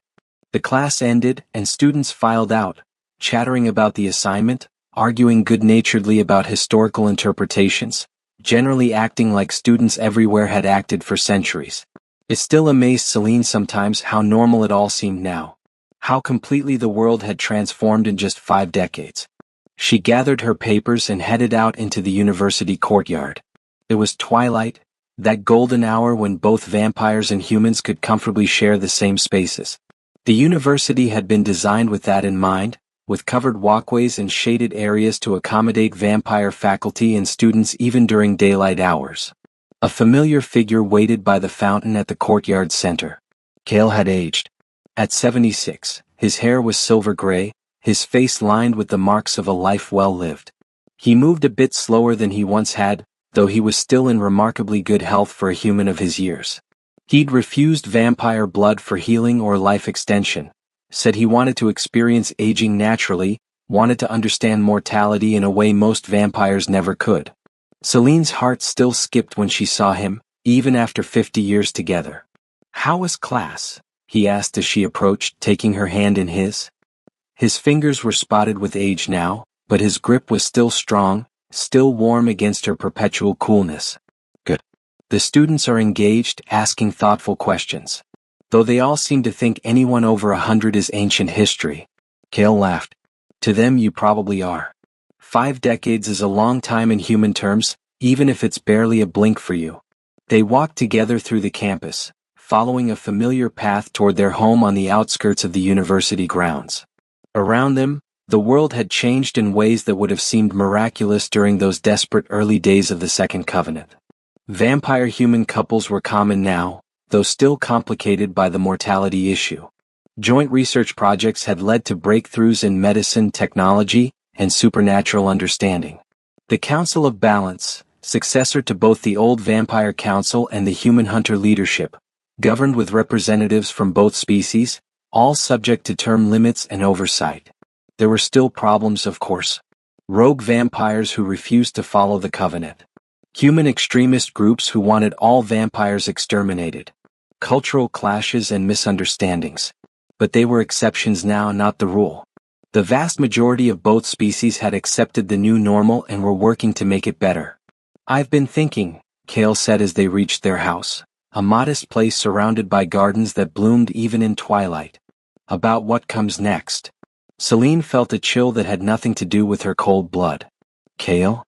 The class ended, and students filed out, chattering about the assignment, arguing good-naturedly about historical interpretations, generally acting like students everywhere had acted for centuries. It still amazed Celine sometimes how normal it all seemed now. How completely the world had transformed in just 5 decades. She gathered her papers and headed out into the university courtyard. It was twilight, that golden hour when both vampires and humans could comfortably share the same spaces. The university had been designed with that in mind, with covered walkways and shaded areas to accommodate vampire faculty and students even during daylight hours. A familiar figure waited by the fountain at the courtyard center. Cale had aged. At 76, his hair was silver gray, his face lined with the marks of a life well lived. He moved a bit slower than he once had, though he was still in remarkably good health for a human of his years. He'd refused vampire blood for healing or life extension, said he wanted to experience aging naturally, wanted to understand mortality in a way most vampires never could. Celine's heart still skipped when she saw him, even after 50 years together. How was class? He asked as she approached, taking her hand in his. His fingers were spotted with age now, but his grip was still strong, still warm against her perpetual coolness. Good. The students are engaged, asking thoughtful questions. Though they all seem to think anyone over 100 is ancient history. Cale laughed. To them you probably are. 5 decades is a long time in human terms, even if it's barely a blink for you. They walked together through the campus, following a familiar path toward their home on the outskirts of the university grounds. Around them, the world had changed in ways that would have seemed miraculous during those desperate early days of the Second Covenant. Vampire-human couples were common now, though still complicated by the mortality issue. Joint research projects had led to breakthroughs in medicine, technology, and supernatural understanding. The Council of Balance, successor to both the old Vampire Council and the Human Hunter leadership, governed with representatives from both species, all subject to term limits and oversight. There were still problems, of course. Rogue vampires who refused to follow the Covenant. Human extremist groups who wanted all vampires exterminated. Cultural clashes and misunderstandings. But they were exceptions now, not the rule. The vast majority of both species had accepted the new normal and were working to make it better. I've been thinking, Cale said as they reached their house, a modest place surrounded by gardens that bloomed even in twilight. About what comes next. Celine felt a chill that had nothing to do with her cold blood. Cale?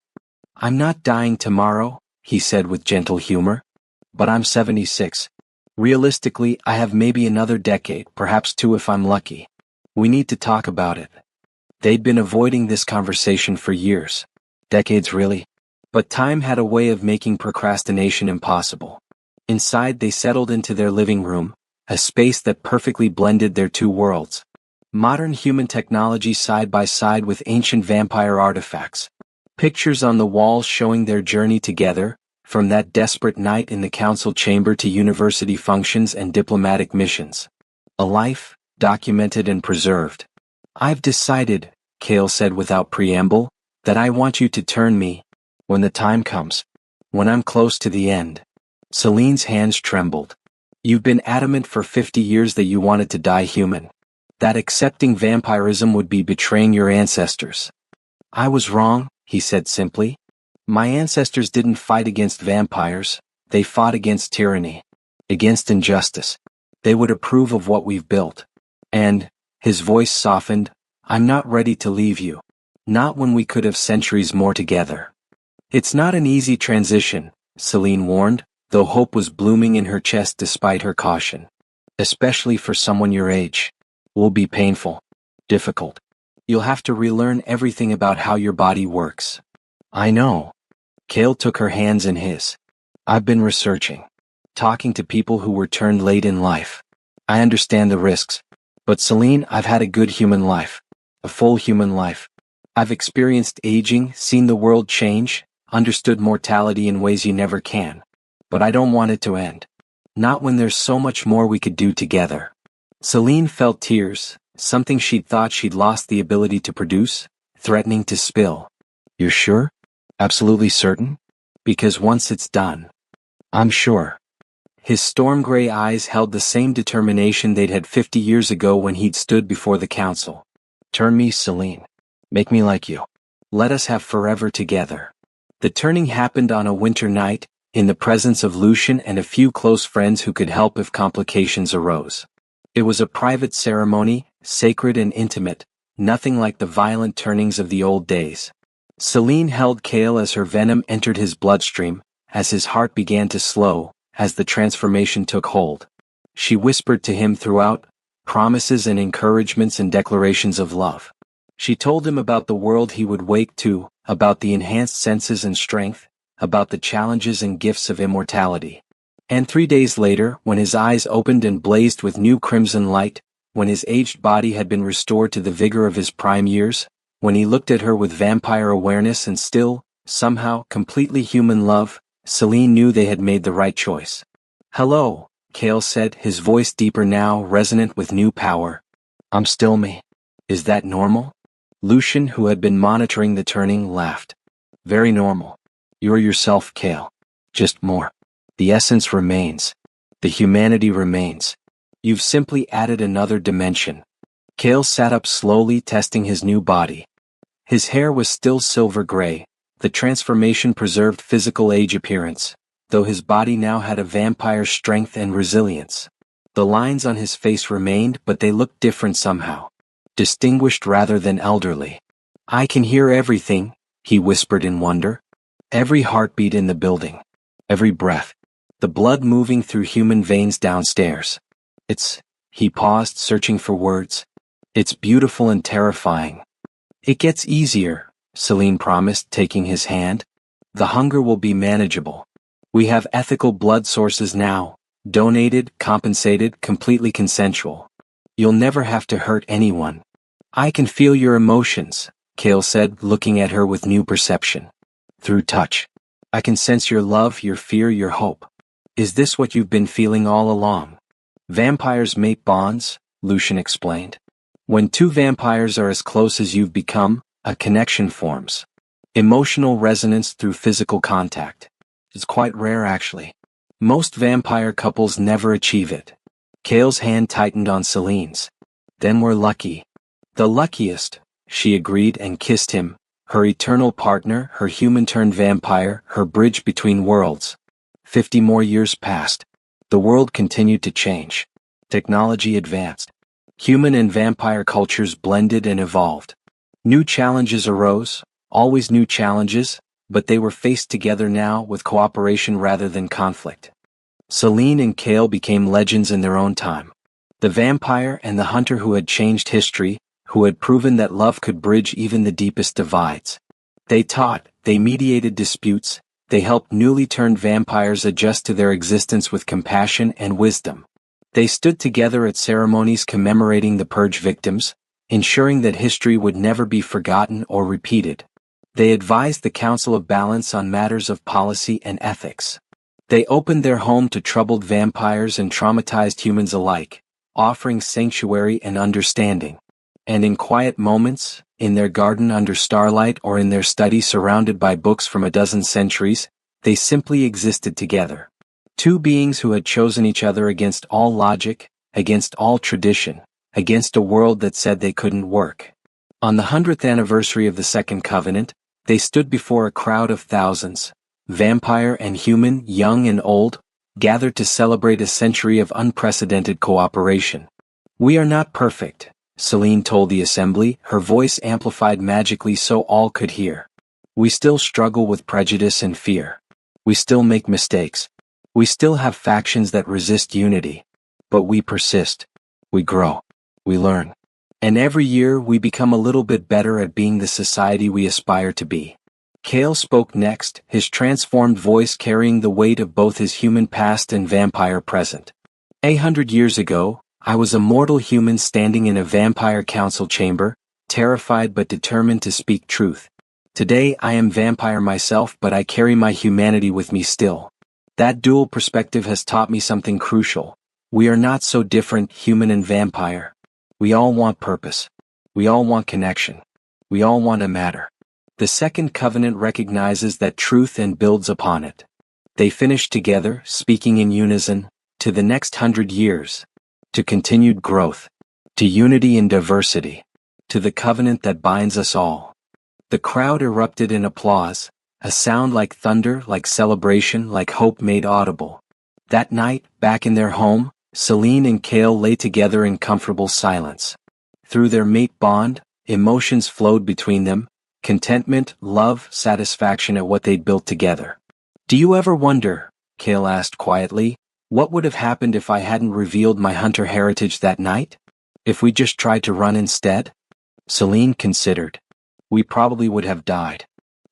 I'm not dying tomorrow, he said with gentle humor. But I'm 76. Realistically, I have maybe another decade, perhaps 2 if I'm lucky. We need to talk about it. They'd been avoiding this conversation for years. Decades really. But time had a way of making procrastination impossible. Inside they settled into their living room, a space that perfectly blended their two worlds. Modern human technology side by side with ancient vampire artifacts. Pictures on the walls showing their journey together, from that desperate night in the council chamber to university functions and diplomatic missions. A life, documented and preserved. I've decided, Cale said without preamble, that I want you to turn me, when the time comes. When I'm close to the end. Celine's hands trembled. You've been adamant for 50 years that you wanted to die human. That accepting vampirism would be betraying your ancestors. I was wrong, he said simply. My ancestors didn't fight against vampires, they fought against tyranny. Against injustice. They would approve of what we've built. And, his voice softened, I'm not ready to leave you. Not when we could have centuries more together. It's not an easy transition, Celine warned, though hope was blooming in her chest despite her caution. Especially for someone your age. Will be painful. Difficult. You'll have to relearn everything about how your body works. I know. Cale took her hands in his. I've been researching. Talking to people who were turned late in life. I understand the risks. But Celine, I've had a good human life. A full human life. I've experienced aging, seen the world change, understood mortality in ways you never can. But I don't want it to end. Not when there's so much more we could do together. Celine felt tears, something she'd thought she'd lost the ability to produce, threatening to spill. You're sure? Absolutely certain? Because once it's done. I'm sure. His storm-gray eyes held the same determination they'd had 50 years ago when he'd stood before the council. Turn me, Celine. Make me like you. Let us have forever together. The turning happened on a winter night, in the presence of Lucian and a few close friends who could help if complications arose. It was a private ceremony, sacred and intimate, nothing like the violent turnings of the old days. Celine held Cale as her venom entered his bloodstream, as his heart began to slow, as the transformation took hold. She whispered to him throughout, promises and encouragements and declarations of love. She told him about the world he would wake to, about the enhanced senses and strength, about the challenges and gifts of immortality. And 3 days later, when his eyes opened and blazed with new crimson light, when his aged body had been restored to the vigor of his prime years, when he looked at her with vampire awareness and still, somehow, completely human love, Celine knew they had made the right choice. Hello, Cale said, his voice deeper now, resonant with new power. I'm still me. Is that normal? Lucian, who had been monitoring the turning, laughed. Very normal. You're yourself, Cale. Just more. The essence remains. The humanity remains. You've simply added another dimension. Cale sat up slowly, testing his new body. His hair was still silver gray. The transformation preserved physical age appearance, though his body now had a vampire's strength and resilience. The lines on his face remained, but they looked different somehow. Distinguished rather than elderly. I can hear everything, he whispered in wonder. Every heartbeat in the building. Every breath. The blood moving through human veins downstairs. He paused, searching for words. It's beautiful and terrifying. It gets easier, Celine promised, taking his hand. The hunger will be manageable. We have ethical blood sources now, donated, compensated, completely consensual. You'll never have to hurt anyone. I can feel your emotions, Cale said, looking at her with new perception. Through touch. I can sense your love, your fear, your hope. Is this what you've been feeling all along? Vampires make bonds, Lucian explained. When two vampires are as close as you've become, a connection forms. Emotional resonance through physical contact. It's quite rare actually. Most vampire couples never achieve it. Cale's hand tightened on Celine's. Then we're lucky. The luckiest, she agreed and kissed him. Her eternal partner, her human-turned-vampire, her bridge between worlds. 50 more years passed. The world continued to change. Technology advanced. Human and vampire cultures blended and evolved. New challenges arose, always new challenges, but they were faced together now with cooperation rather than conflict. Celine and Cale became legends in their own time. The vampire and the hunter who had changed history, who had proven that love could bridge even the deepest divides. They taught, they mediated disputes, they helped newly turned vampires adjust to their existence with compassion and wisdom. They stood together at ceremonies commemorating the purge victims, ensuring that history would never be forgotten or repeated. They advised the Council of Balance on matters of policy and ethics. They opened their home to troubled vampires and traumatized humans alike, offering sanctuary and understanding. And in quiet moments, in their garden under starlight or in their study surrounded by books from a dozen centuries, they simply existed together. Two beings who had chosen each other against all logic, against all tradition, against a world that said they couldn't work. On the 100th anniversary of the Second Covenant, they stood before a crowd of thousands, vampire and human, young and old, gathered to celebrate a century of unprecedented cooperation. "We are not perfect," Selene told the assembly, her voice amplified magically so all could hear. "We still struggle with prejudice and fear. We still make mistakes. We still have factions that resist unity. But we persist. We grow. We learn. And every year we become a little bit better at being the society we aspire to be." Kale spoke next, his transformed voice carrying the weight of both his human past and vampire present. "100 years ago, I was a mortal human standing in a vampire council chamber, terrified but determined to speak truth. Today I am vampire myself, but I carry my humanity with me still. That dual perspective has taught me something crucial. We are not so different, human and vampire. We all want purpose. We all want connection. We all want to matter. The Second Covenant recognizes that truth and builds upon it." They finished together, speaking in unison, to the next 100 years. To continued growth. To unity in diversity. To the covenant that binds us all. The crowd erupted in applause, a sound like thunder, like celebration, like hope made audible. That night, back in their home, Selene and Kale lay together in comfortable silence. Through their mate bond, emotions flowed between them, contentment, love, satisfaction at what they'd built together. "Do you ever wonder," Kale asked quietly, "what would have happened if I hadn't revealed my hunter heritage that night? If we just tried to run instead?" Selene considered. "We probably would have died.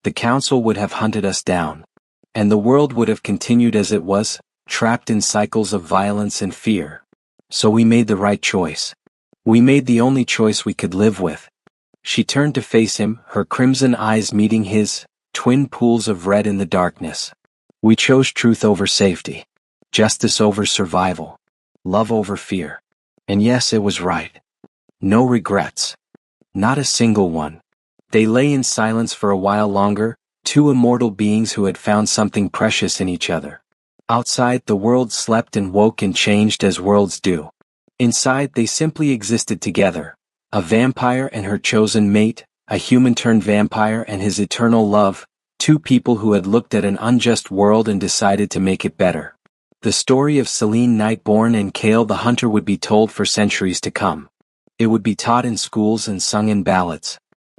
The council would have hunted us down. And the world would have continued as it was, trapped in cycles of violence and fear. So we made the right choice. We made the only choice we could live with." She turned to face him, her crimson eyes meeting his, twin pools of red in the darkness. "We chose truth over safety. Justice over survival. Love over fear. And yes, it was right. No regrets. Not a single one." They lay in silence for a while longer, two immortal beings who had found something precious in each other. Outside, the world slept and woke and changed as worlds do. Inside, they simply existed together. A vampire and her chosen mate, a human turned vampire and his eternal love, two people who had looked at an unjust world and decided to make it better. The story of Selene Nightborn and Kale the Hunter would be told for centuries to come. It would be taught in schools and sung in ballads.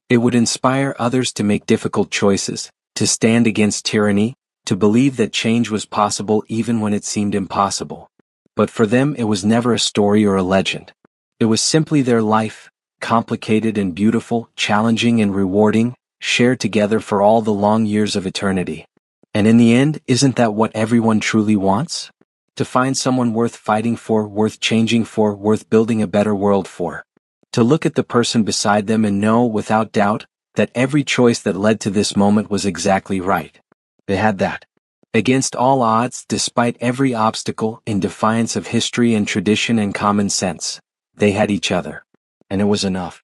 It would inspire others to make difficult choices, to stand against tyranny, to believe that change was possible even when it seemed impossible. But for them it was never a story or a legend. It was simply their life, complicated and beautiful, challenging and rewarding, shared together for all the long years of eternity. And in the end, isn't that what everyone truly wants? To find someone worth fighting for, worth changing for, worth building a better world for. To look at the person beside them and know without doubt that every choice that led to this moment was exactly right. They had that. Against all odds, despite every obstacle, in defiance of history and tradition and common sense, they had each other. And it was enough.